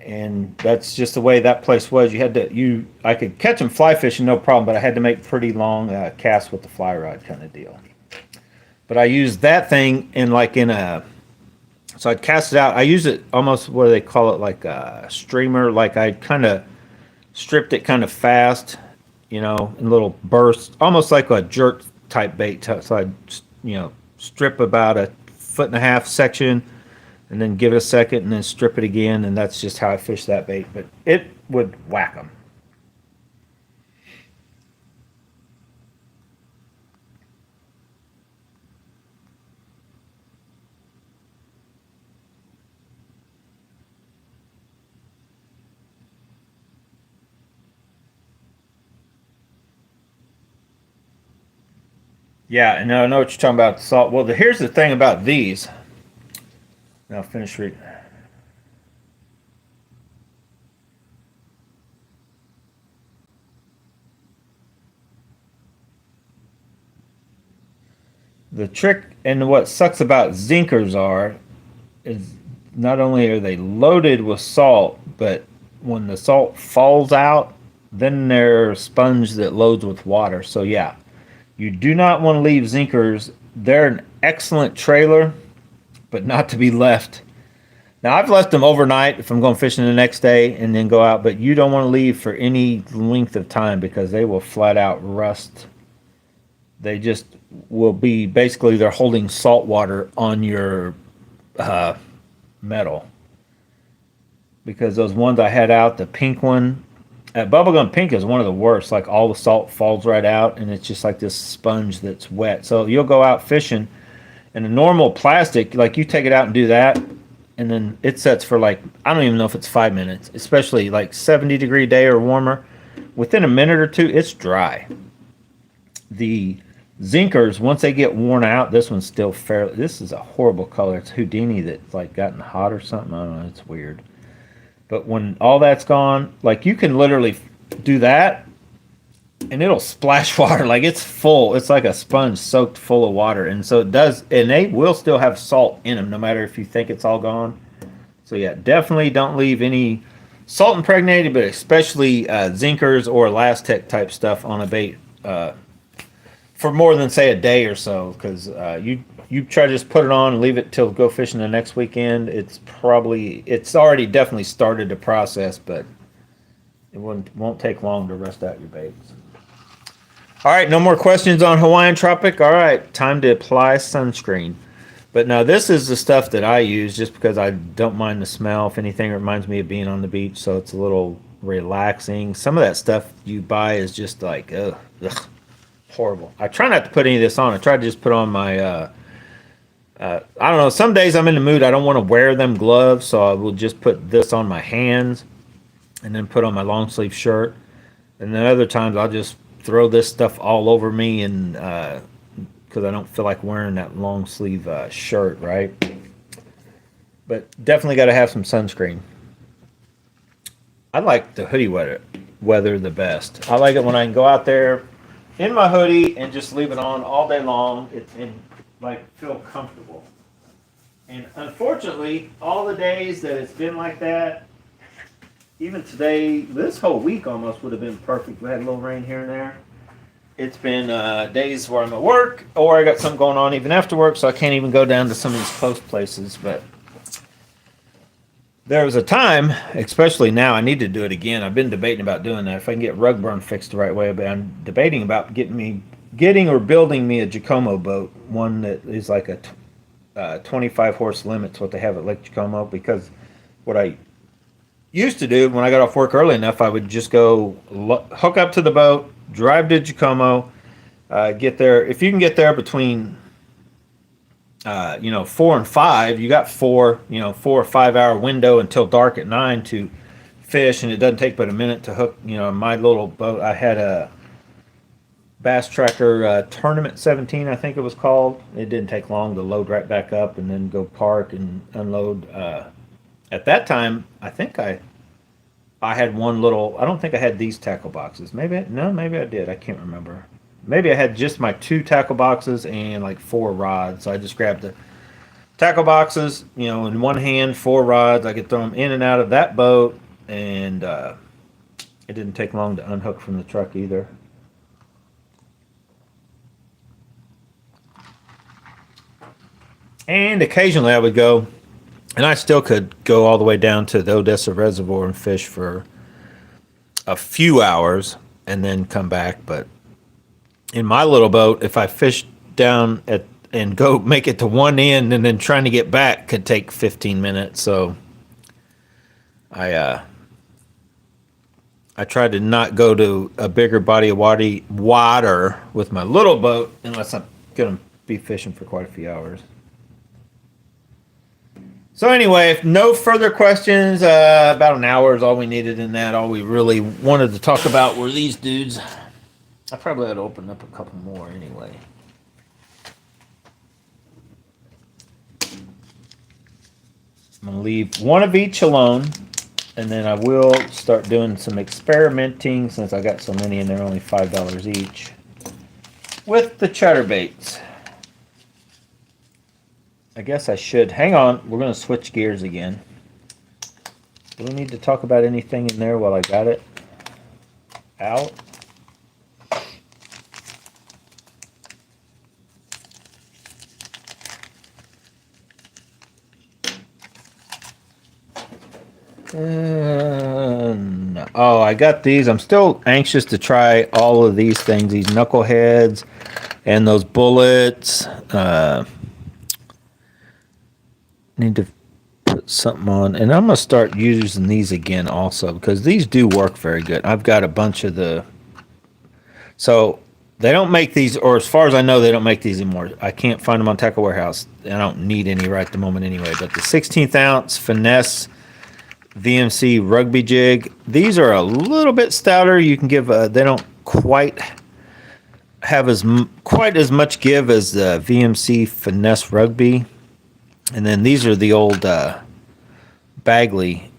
And that's just the way that place was. I could catch them fly fishing no problem, but I had to make pretty long casts with the fly rod kind of deal. But I used that thing so I'd cast it out. I use it almost what do they call it, like a streamer. Like I kind of stripped it kind of fast, in little bursts, almost like a jerk type bait. So I'd, strip about a 1.5 section and then give it a second and then strip it again. And that's just how I fish that bait. But it would whack them. Yeah, and I know what you're talking about, salt. Well, here's the thing about these. Now finish reading. The trick and what sucks about zinkers is not only are they loaded with salt, but when the salt falls out, then they're a sponge that loads with water. So yeah, you do not want to leave zinkers. They're an excellent trailer, but not to be left. Now, I've left them overnight if I'm going fishing the next day and then go out, but you don't want to leave for any length of time because they will flat out rust. They just will be basically they're holding salt water on your metal. Because those ones I had out, the pink one, bubblegum pink is one of the worst. Like all the salt falls right out, and it's just like this sponge that's wet. So you'll go out fishing, and a normal plastic, like you take it out and do that, and then it sets for like I don't even know if it's 5 minutes, especially like 70-degree day or warmer. Within a minute or two, it's dry. The zinkers, once they get worn out, this one's still fairly. This is a horrible color. It's Houdini that's like gotten hot or something. I don't know. It's weird. But when all that's gone, like you can literally do that and it'll splash water. Like it's full. It's like a sponge soaked full of water. And so it does, and they will still have salt in them no matter if you think it's all gone. So yeah, definitely don't leave any salt impregnated, but especially zinkers or Lastec type stuff on a bait for more than say a day or so. Because you try to just put it on and leave it till go fishing the next weekend. It's already definitely started the process, but it won't take long to rust out your baits. All right, no more questions on Hawaiian Tropic. All right, time to apply sunscreen. But now this is the stuff that I use just because I don't mind the smell. If anything, it reminds me of being on the beach, so it's a little relaxing. Some of that stuff you buy is just like, ugh, horrible. I try not to put any of this on. I try to just put on my, I don't know, some days I'm in the mood, I don't want to wear them gloves, so I will just put this on my hands and then put on my long sleeve shirt. And then other times I'll just throw this stuff all over me and, because I don't feel like wearing that long sleeve shirt, right? But definitely got to have some sunscreen. I like the hoodie weather the best. I like it when I can go out there in my hoodie and just leave it on all day long and like feel comfortable. And unfortunately, all the days that it's been like that, even today, this whole week almost would have been perfect. We had a little rain here and there. It's been days where I'm at work or I got something going on even after work, so I can't even go down to some of these close places. But there was a time, especially now, I need to do it again. I've been debating about doing that. If I can get rug burn fixed the right way, but I'm debating about getting or building me a Giacomo boat, one that is like a 25 horse limit's what they have at Lake Giacomo. Because what I used to do when I got off work early enough, I would just go hook up to the boat, drive to Giacomo, get there. If you can get there between 4 and 5, you got 4 or 5 hour window until dark at 9 to fish, and it doesn't take but a minute to hook. My little boat, I had a Bass Tracker Tournament 17, I think it was called. It didn't take long to load right back up and then go park and unload. At that time, I think I had one little. I don't think I had these tackle boxes. Maybe I did. I can't remember. Maybe I had just my 2 tackle boxes and like 4 rods. So I just grabbed the tackle boxes, in one hand, 4 rods. I could throw them in and out of that boat, and it didn't take long to unhook from the truck either. And occasionally I would go, and I still could go all the way down to the Odessa Reservoir and fish for a few hours and then come back. But in my little boat, if I fish down and go make it to one end and then trying to get back could take 15 minutes. So I try to not go to a bigger body of water with my little boat unless I'm going to be fishing for quite a few hours. So anyway, if no further questions, about an hour is all we needed in that. All we really wanted to talk about were these dudes. I probably ought to open up a couple more anyway. I'm going to leave one of each alone, and then I will start doing some experimenting since I got so many and they're only $5 each with the chatterbaits. I guess I should. Hang on. We're going to switch gears again. Do we need to talk about anything in there while I got it out? No. Oh, I got these. I'm still anxious to try all of these things. These knuckleheads and those bullets. Need to put something on, and I'm gonna start using these again also because these do work very good. I've got a bunch of so they don't make these, or as far as I know, they don't make these anymore. I can't find them on Tackle Warehouse. I don't need any right at the moment anyway. But the 16th ounce finesse VMC rugby jig, these are a little bit stouter. You can give they don't quite have quite as much give as the VMC finesse rugby. And then these are the old Bagley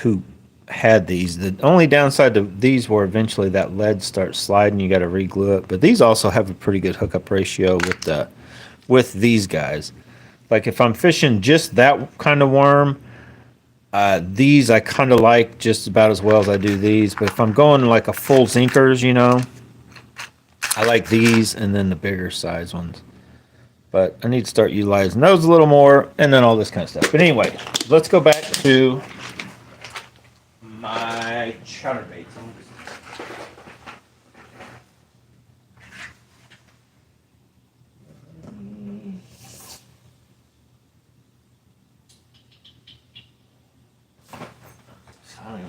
who had these. The only downside to these were eventually that lead starts sliding. You got to re-glue it. But these also have a pretty good hookup ratio with these guys. Like if I'm fishing just that kind of worm, these I kind of like just about as well as I do these. But if I'm going like a full zinkers, I like these and then the bigger size ones. But I need to start utilizing those a little more, and then all this kind of stuff. But anyway, let's go back to my chatterbaits.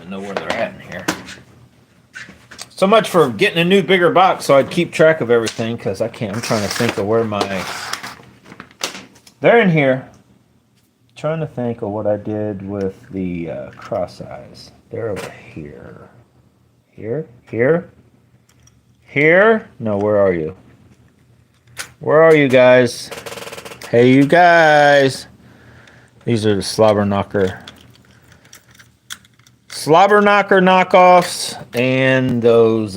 even know where they're at in here. So much for getting a new bigger box so I'd keep track of everything, because I can't. I'm trying to think of where my... They're in here. Trying to think of what I did with the cross eyes. They're over here. Here? Here? Here? No, where are you? Where are you guys? Hey, you guys. These are the slobber knocker knockoffs, and those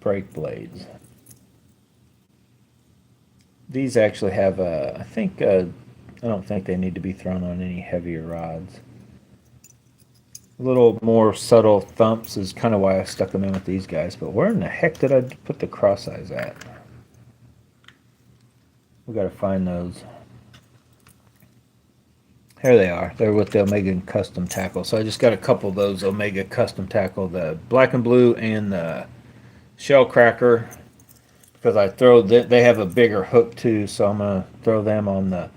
brake blades. These actually have I think I don't think they need to be thrown on any heavier rods. A little more subtle thumps is kind of why I stuck them in with these guys. But where in the heck did I put the cross eyes at? We got to find those. Here they are. They're with the Omega Custom Tackle. So I just got a couple of those Omega Custom Tackle, the black and blue and the shell cracker, because I throw they have a bigger hook too. So I'm gonna throw them on the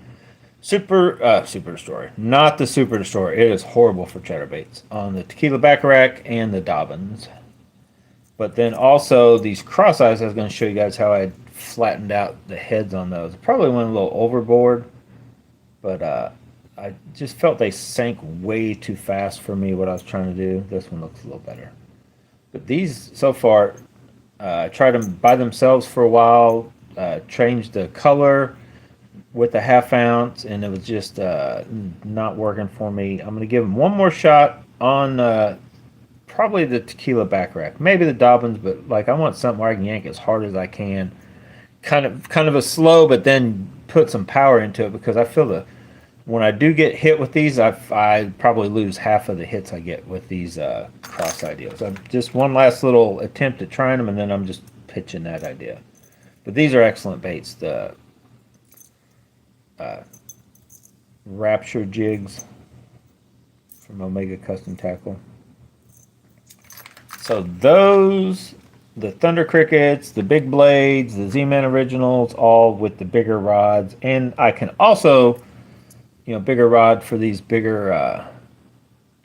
Super Destroyer, not the Super Destroyer. It is horrible for chatterbaits. On the Tequila Baccarat and the Dobbins. But then also these cross eyes, I was going to show you guys how I flattened out the heads on those. Probably went a little overboard, but I just felt they sank way too fast for me, what I was trying to do. This one looks a little better. But these, so far, I tried them by themselves for a while, changed the color with the 1/2 ounce, and it was just not working for me. I'm going to give them one more shot on probably the Tequila Baccarat, maybe the Dobbins, but like I want something where I can yank as hard as I can, kind of a slow, but then put some power into it, because I feel when I do get hit with these, I probably lose half of the hits I get with these cross ideas. I'm just one last little attempt at trying them, and then I'm just pitching that idea. But these are excellent baits. The Rapture jigs from Omega Custom Tackle. So those, the Thunder Crickets, the big blades, the Z-Man Originals, all with the bigger rods. And I can also, bigger rod for these bigger,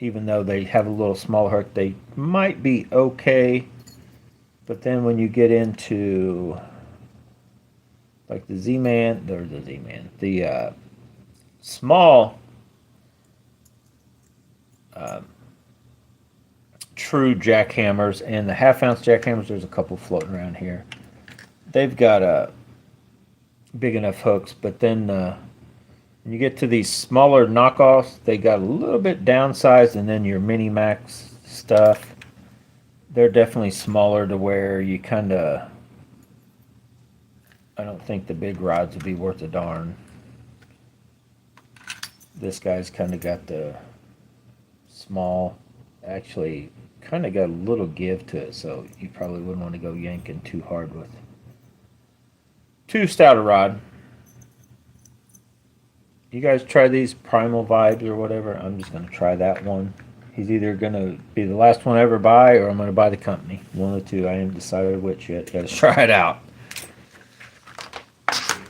even though they have a little smaller hook, they might be okay. But then when you get into like the Z-Man, the small true jackhammers and the 1/2 ounce jackhammers, there's a couple floating around here. They've got big enough hooks, but then when you get to these smaller knockoffs, they got a little bit downsized, and then your Mini Max stuff, they're definitely smaller to where you kind of, I don't think the big rods would be worth a darn. This guy's kind of got the small, actually kind of got a little give to it, so you probably wouldn't want to go yanking too hard with too stout a rod. You guys try these Primal Vibes or whatever. I'm just going to try that one. He's either going to be the last one I ever buy, or I'm going to buy the company. One of the two. I haven't decided which yet. Got to try it out.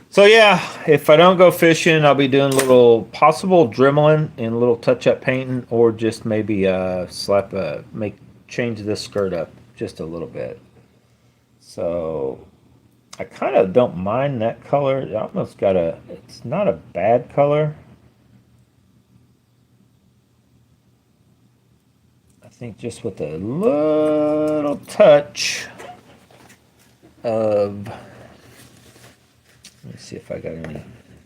So yeah, if I don't go fishing, I'll be doing a little possible dremeling and a little touch-up painting, or just maybe change this skirt up just a little bit. So I kind of don't mind that color. It almost got it's not a bad color. I think just with a little touch of, let me see if I got any.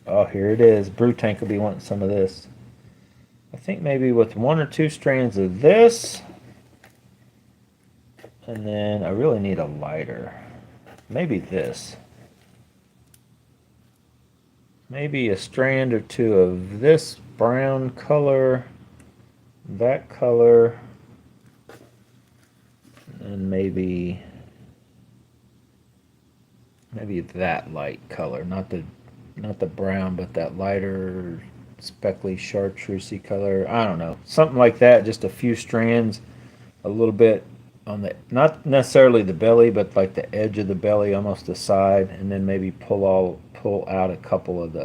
Oh, here it is. Brew Tank will be wanting some of this. I think maybe with 1 or 2 strands of this. And then I really need a lighter. Maybe this. Maybe a strand or 2 of this brown color. That color. And maybe that light color, not the brown, but that lighter speckly chartreusey color. I don't know, something like that. Just a few strands, a little bit on the, not necessarily the belly, but like the edge of the belly, almost the side, and then maybe pull out a couple of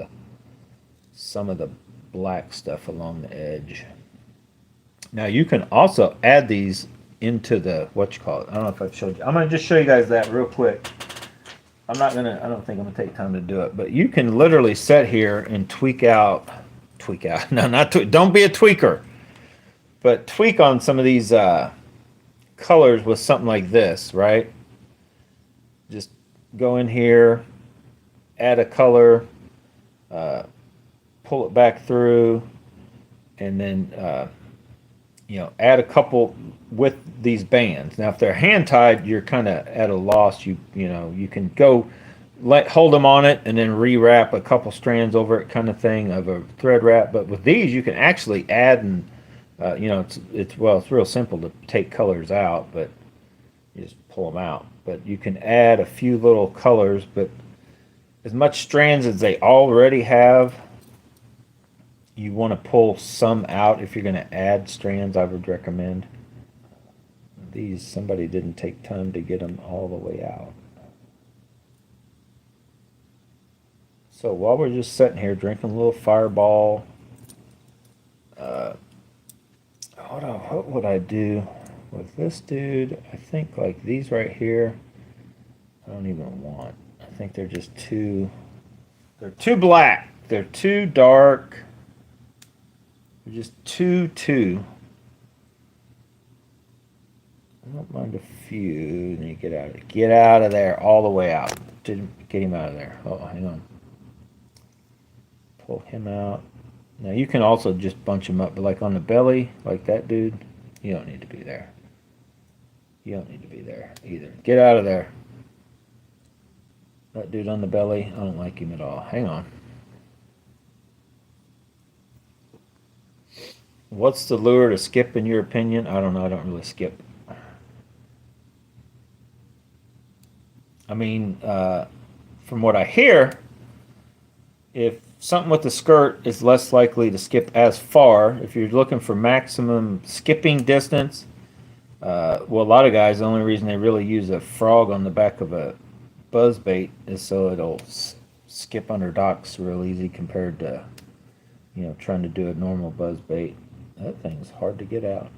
some of the black stuff along the edge. Now you can also add these into the, what you call it. I don't know if I've showed you. I'm gonna just show you guys that real quick. I don't think I'm gonna take time to do it, but you can literally sit here and tweak out. No, not tweak. Don't be a tweaker, but tweak on some of these colors with something like this, right? Just go in here, add a color, uh, pull it back through, and then add a couple with these bands. Now, if they're hand tied, you're kind of at a loss. You can go hold them on it and then rewrap a couple strands over it, kind of thing, of a thread wrap. But with these, you can actually add and it's real simple to take colors out, but you just pull them out. But you can add a few little colors, but as much strands as they already have, you want to pull some out if you're going to add strands. I would recommend these. Somebody didn't take time to get them all the way out. So while we're just sitting here drinking a little Fireball, what would I do with this dude? I think like these right here, I don't even want. I think they're just they're too black. They're too dark. They're just too. I don't mind a few. Then you get out of there, all the way out. Didn't get him out of there. Oh, hang on. Pull him out. Now you can also just bunch him up, but like on the belly, like that dude, you don't need to be there. You don't need to be there either. Get out of there. That dude on the belly, I don't like him at all. Hang on. What's the lure to skip in your opinion? I don't know. I don't really skip. I mean, from what I hear, if something with the skirt is less likely to skip as far, if you're looking for maximum skipping distance, well, a lot of guys, the only reason they really use a frog on the back of a buzz bait is so it'll skip under docks real easy compared to, trying to do a normal buzz bait. That thing's hard to get out.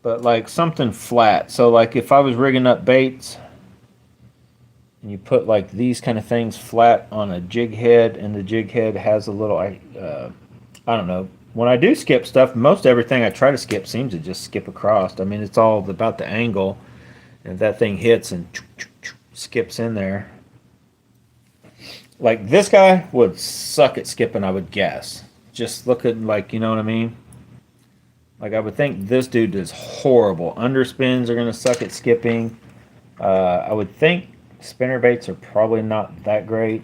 But like something flat. So like if I was rigging up baits and you put like these kind of things flat on a jig head, and the jig head has a little, I don't know. When I do skip stuff, most everything I try to skip seems to just skip across. I mean, it's all about the angle, and if that thing hits and skips in there. Like this guy would suck at skipping, I would guess. Just looking like, you know what I mean? Like I would think this dude is horrible. Underspins are going to suck at skipping. I would think spinner baits are probably not that great.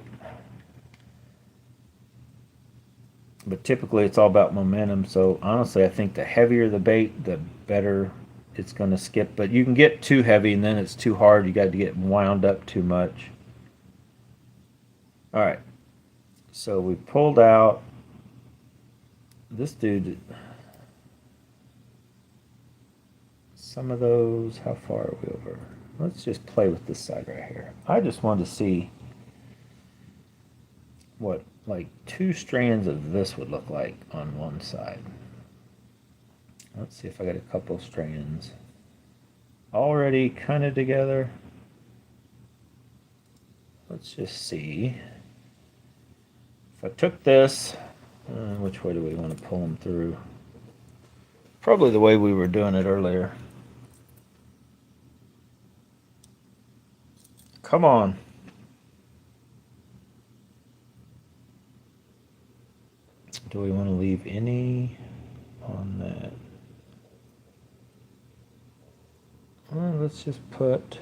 But typically it's all about momentum. So honestly, I think the heavier the bait, the better it's going to skip. But you can get too heavy and then it's too hard. You got to get wound up too much. All right. So we pulled out this dude. Some of those, how far are we over? Let's just play with this side right here. I just wanted to see what like 2 strands of this would look like on one side. Let's see if I got a couple strands already kind of together. Let's just see. If I took this, which way do we want to pull them through? Probably the way we were doing it earlier. Come on. Do we want to leave any on that? Well, let's just put,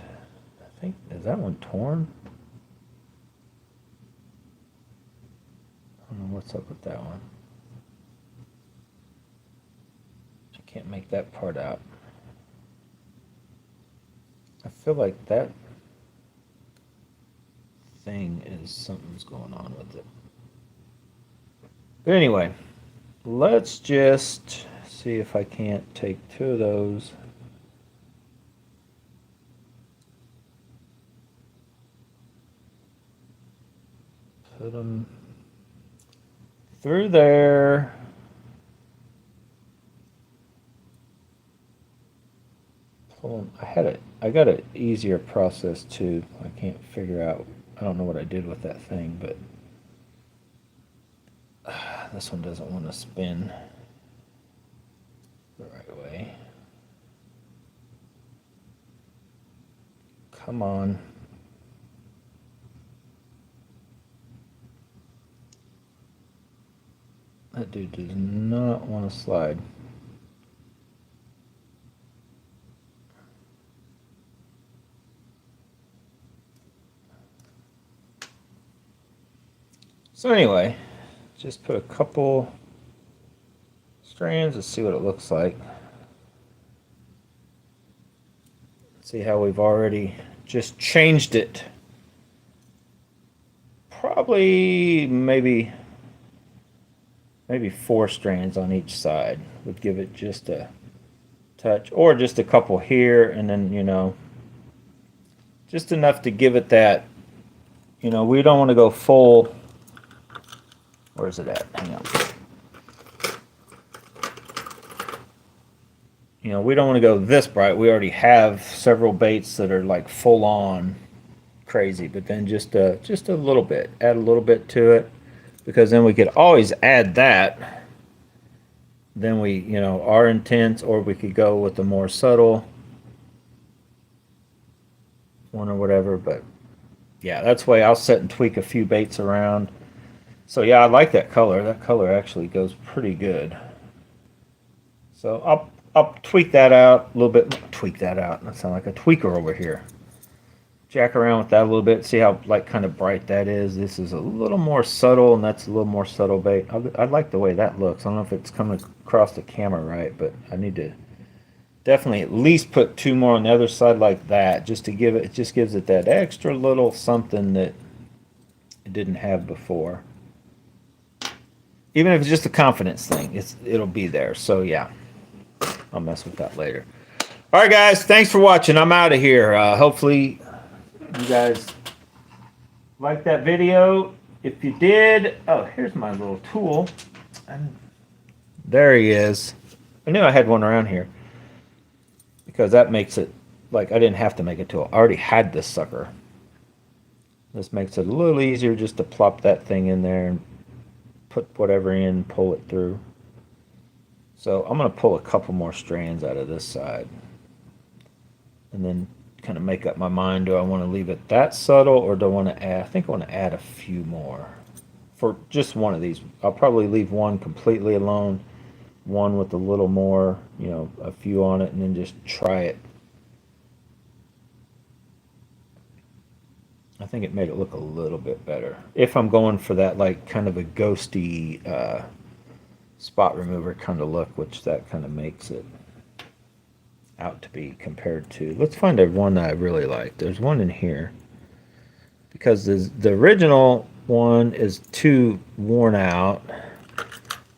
I think, is that one torn? I don't know what's up with that one. I can't make that part out. I feel like that thing is something's going on with it. But anyway, let's just see if I can't take 2 of those. Put them through there. I got an easier process too. I can't figure out. I don't know what I did with that thing, but this one doesn't want to spin the right way. Come on. That dude does not want to slide. So anyway, just put a couple strands. Let's see what it looks like. See how we've already just changed it. Probably maybe 4 strands on each side would give it just a touch, or just a couple here, and then, you know, just enough to give it that, you know, we don't want to go full. Where's it at? Hang on. You know, we don't want to go this bright. We already have several baits that are like full on crazy, but then just a little bit, add a little bit to it, because then we could always add that. Then we, you know, are intense, or we could go with the more subtle one or whatever. But yeah, that's why I'll set and tweak a few baits around. So yeah, I like that color. That color actually goes pretty good. So I'll tweak that out a little bit. Tweak that out. That sounds like a tweaker over here. Jack around with that a little bit. See how like kind of bright that is. This is a little more subtle, and that's a little more subtle bait. I like the way that looks. I don't know if it's coming across the camera right, but I need to definitely at least put 2 more on the other side like that, just to give it. It just gives it that extra little something that it didn't have before. Even if it's just a confidence thing, it'll be there. So yeah, I'll mess with that later. All right, guys, thanks for watching. I'm out of here. Hopefully you guys like that video. If you did, oh, here's my little tool. There he is. I knew I had one around here, because that makes it like I didn't have to make a tool. I already had this sucker. This makes it a little easier just to plop that thing in there and put whatever in, pull it through. So I'm going to pull a couple more strands out of this side, and then kind of make up my mind. Do I want to leave it that subtle, or do I want to add? I think I want to add a few more for just one of these. I'll probably leave one completely alone, one with a little more, you know, a few on it, and then just try it. I think it made it look a little bit better. If I'm going for that like kind of a ghosty spot remover kind of look, which that kind of makes it out to be compared to. Let's find a one that I really like. There's one in here, because the original one is too worn out.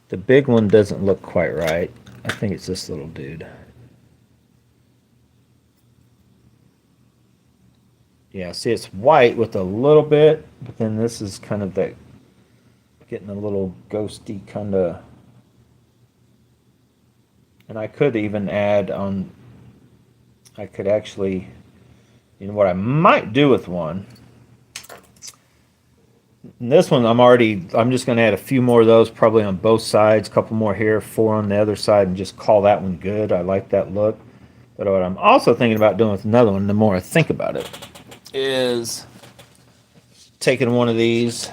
The big one doesn't look quite right. I think it's this little dude. Yeah, see, it's white with a little bit, but then this is kind of that getting a little ghosty kind of. And I could even add on. I could actually, you know what I might do with one. And this one I'm just going to add a few more of those, probably on both sides, a couple more here, 4 on the other side, and just call that one good. I like that look. But what I'm also thinking about doing with another one, the more I think about it, is taking one of these,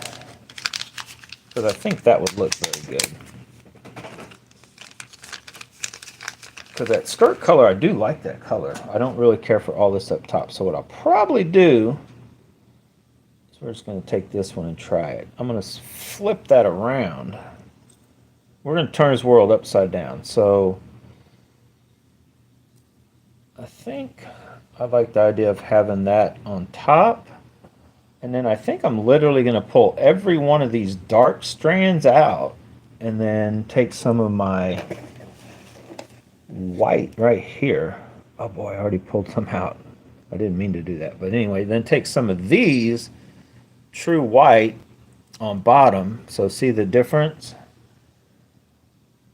because I think that would look very good. Because that skirt color, I do like that color. I don't really care for all this up top. So what I'll probably do is we're just going to take this one and try it. I'm going to flip that around. We're going to turn his world upside down. So I think I like the idea of having that on top. And then I think I'm literally going to pull every one of these dark strands out, and then take some of my white right here. Oh boy, I already pulled some out. I didn't mean to do that. But anyway, then take some of these true white on bottom. So see the difference?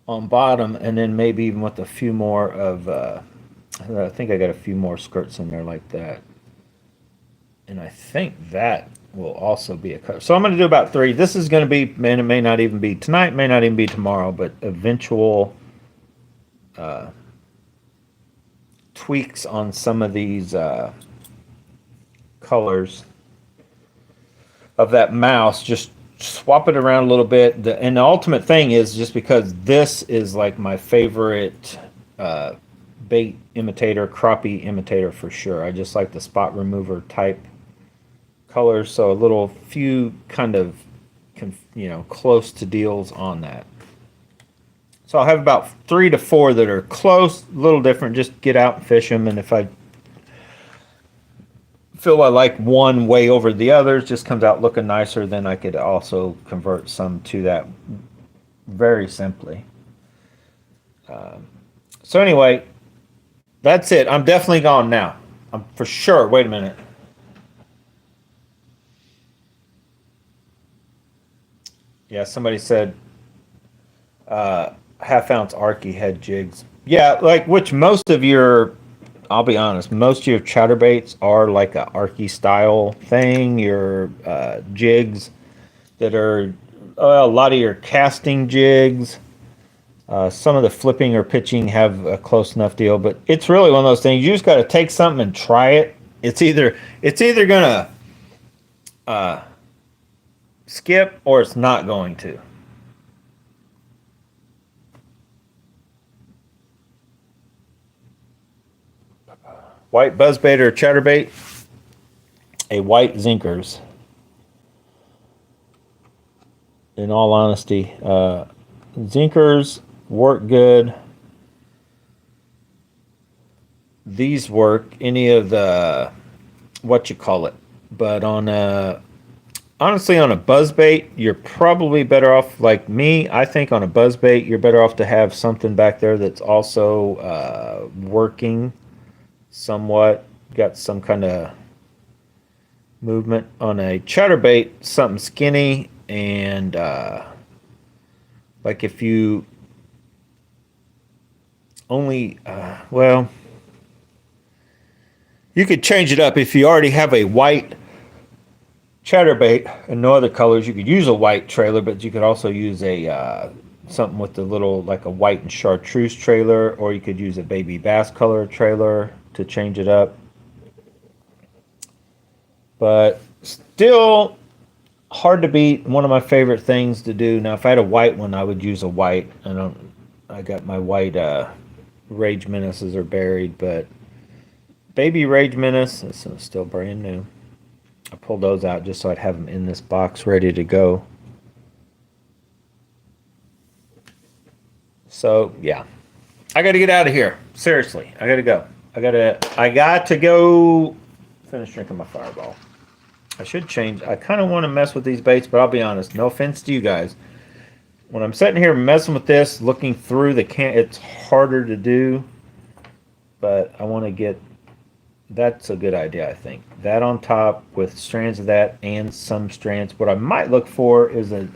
on bottom, and then maybe even with a few more of, I think I got a few more skirts in there like that. And I think that will also be a cut. So I'm going to do about 3. This is going to be, man, it may not even be tonight, may not even be tomorrow, but eventual tweaks on some of these colors of that mouse. Just swap it around a little bit. And the ultimate thing is just because this is like my favorite bait imitator, crappie imitator for sure. I just like the spot remover type colors, so a little few kind of close to deals on that. So I'll have about 3 to 4 that are close, a little different. Just get out and fish them, and if I feel I like one way over the others, just comes out looking nicer, then I could also convert some to that very simply. So anyway, that's it. I'm definitely gone now. I'm for sure. Wait a minute. Yeah, somebody said half-ounce Arky head jigs. Yeah, like which most of your, I'll be honest, most of your chatterbaits are like a Arky style thing. Your jigs that are a lot of your casting jigs. Some of the flipping or pitching have a close enough deal, but it's really one of those things. You just got to take something and try it. It's either gonna skip or it's not going to. White buzzbait or chatterbait, a white zinkers. In all honesty, zinkers work good. These work any of the what you call it, but on honestly on a buzzbait, you're probably better off like me. I think on a buzzbait, you're better off to have something back there that's also working somewhat, got some kind of movement. On a chatterbait, something skinny and like if you only well, you could change it up. If you already have a white chatterbait and no other colors, you could use a white trailer, but you could also use a something with the little like a white and chartreuse trailer, or you could use a baby bass color trailer to change it up. But still hard to beat. One of my favorite things to do. Now if I had a white one, I would use a white. I got my white Rage Menaces are buried, but baby Rage Menace, this is still brand new. I pulled those out just so I'd have them in this box ready to go. So yeah, I got to get out of here. Seriously, I got to go. I got to go finish drinking my Fireball. I should change. I kind of want to mess with these baits, but I'll be honest. No offense to you guys. When I'm sitting here messing with this, looking through the can, it's harder to do. But I want to get. That's a good idea, I think. That on top with strands of that and some strands. What I might look for is a.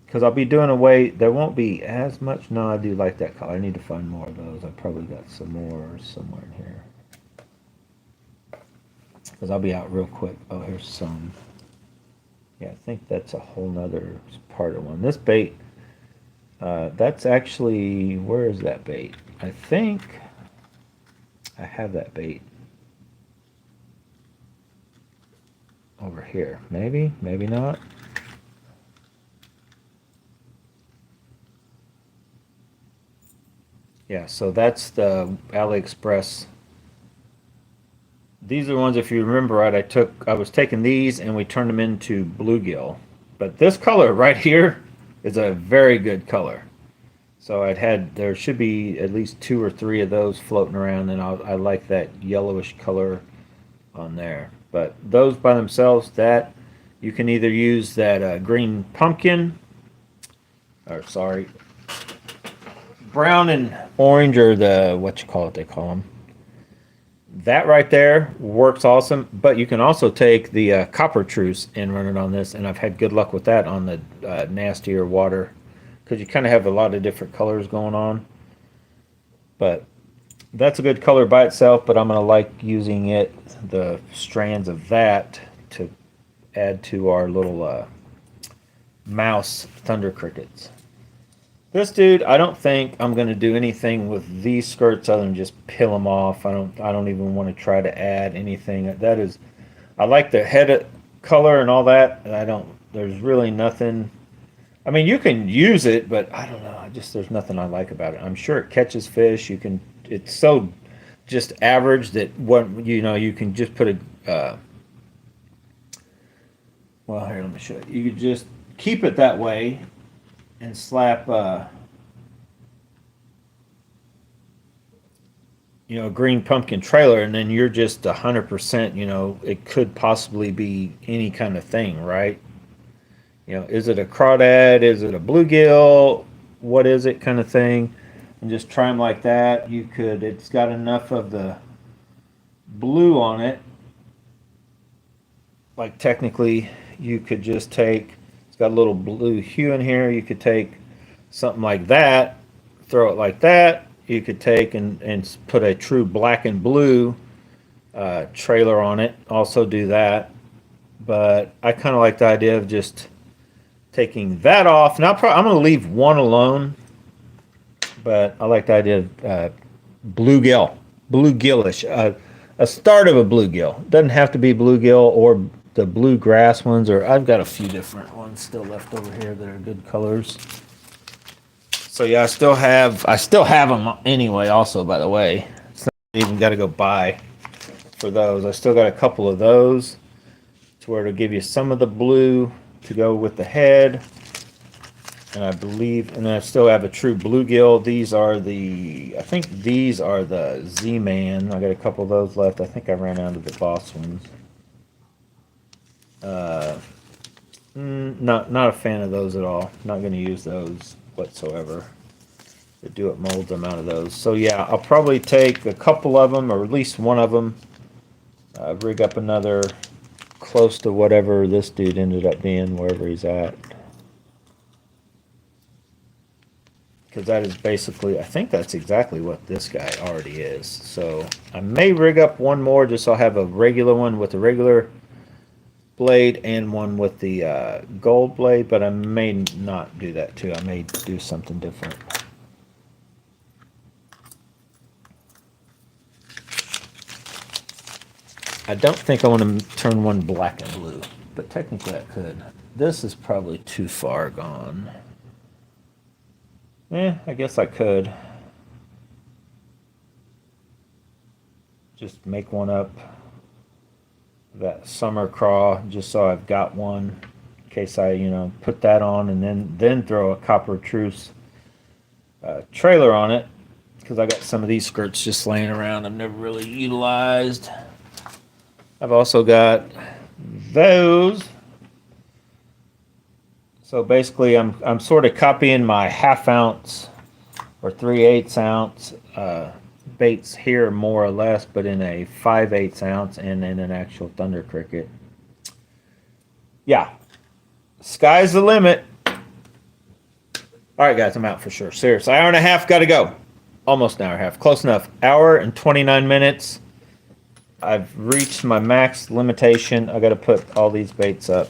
Because I'll be doing away. There won't be as much. No, I do like that color. I need to find more of those. I probably got some more somewhere in here. Because I'll be out real quick. Oh, here's some. Yeah, I think that's a whole nother part of one. This bait, that's actually, where is that bait? I think I have that bait over here. Maybe, maybe not. Yeah, so that's the AliExpress. These are the ones, if you remember right, I was taking these and we turned them into bluegill. But this color right here is a very good color. So there should be at least 2 or 3 of those floating around, and I like that yellowish color on there. But those by themselves, that you can either use that green pumpkin, or sorry, brown and orange, or the, what you call it, they call them. That right there works awesome, but you can also take the copper truce and run it on this, and I've had good luck with that on the nastier water, because you kind of have a lot of different colors going on. But that's a good color by itself, but I'm going to like using it, the strands of that, to add to our little mouse thunder crickets. This dude, I don't think I'm going to do anything with these skirts other than just peel them off. I don't even want to try to add anything. That is, I like the head color and all that. And there's really nothing. I mean, you can use it, but I don't know. There's nothing I like about it. I'm sure it catches fish. It's so just average that you can just put a, well, here, let me show you. You could just keep it that way and slap a green pumpkin trailer, and then you're just 100%. It could possibly be any kind of thing, right? Is it a crawdad? Is it a bluegill? What is it, kind of thing? And just try them like that. It's got enough of the blue on it. Like, technically, you could just take, it's got a little blue hue in here. You could take something like that, throw it like that. You could take and put a true black and blue trailer on it. Also do that. But I kind of like the idea of just taking that off. Now I'm going to leave one alone. But I like the idea of bluegillish. A start of a bluegill. Doesn't have to be bluegill or the bluegrass ones, or I've got a few different ones still left over here that are good colors. So yeah, I still have them anyway. Also, by the way, it's not even got to go buy for those. I still got a couple of those to where it'll give you some of the blue to go with the head. And I believe, and then I still have a true bluegill. I think these are the Z-Man. I got a couple of those left. I think I ran out of the Boss ones. Not a fan of those at all. Not going to use those whatsoever. The Do-It molds, I'm out of those. So yeah, I'll probably take a couple of them, or at least one of them. Rig up another close to whatever this dude ended up being, wherever he's at. Because that is basically, I think that's exactly what this guy already is. So I may rig up one more just so I'll have a regular one with the regular blade and one with the gold blade, but I may not do that too. I may do something different. I don't think I want to turn one black and blue, but technically I could. This is probably too far gone. I guess I could. Just make one up. That summer craw, just so I've got one. In case I, put that on and then throw a copper truce trailer on it. Because I got some of these skirts just laying around I've never really utilized. I've also got those. So basically, I'm sort of copying my 1/2 ounce or 3/8 ounce baits here, more or less, but in a 5/8 ounce and in an actual thunder cricket. Yeah, sky's the limit. All right, guys, I'm out for sure. Seriously, hour and a half, got to go. Almost an hour and a half, close enough. Hour and 29 minutes. I've reached my max limitation. I got to put all these baits up.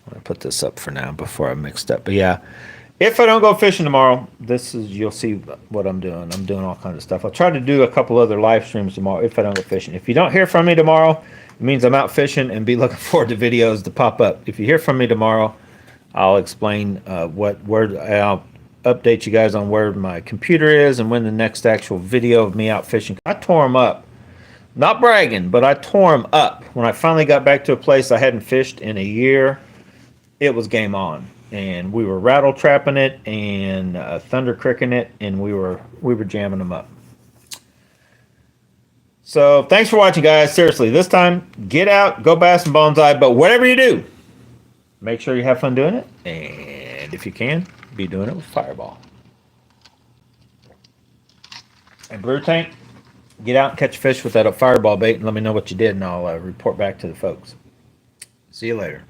I'm gonna put this up for now before I mixed up. But yeah, if I don't go fishing tomorrow, you'll see what I'm doing. I'm doing all kinds of stuff. I'll try to do a couple other live streams tomorrow if I don't go fishing. If you don't hear from me tomorrow, it means I'm out fishing, and be looking forward to videos to pop up. If you hear from me tomorrow, I'll explain where I'll update you guys on where my computer is and when the next actual video of me out fishing. I tore them up. Not bragging, but I tore them up. When I finally got back to a place I hadn't fished in a year, it was game on, and we were rattle trapping it and thunder cricking it, and we were jamming them up. So thanks for watching, guys. Seriously, this time, get out, go bass and bonsai, but whatever you do, make sure you have fun doing it, and if you can, be doing it with Fireball. And Brew Tank, get out and catch fish with that Fireball bait, and let me know what you did, and I'll report back to the folks. See you later.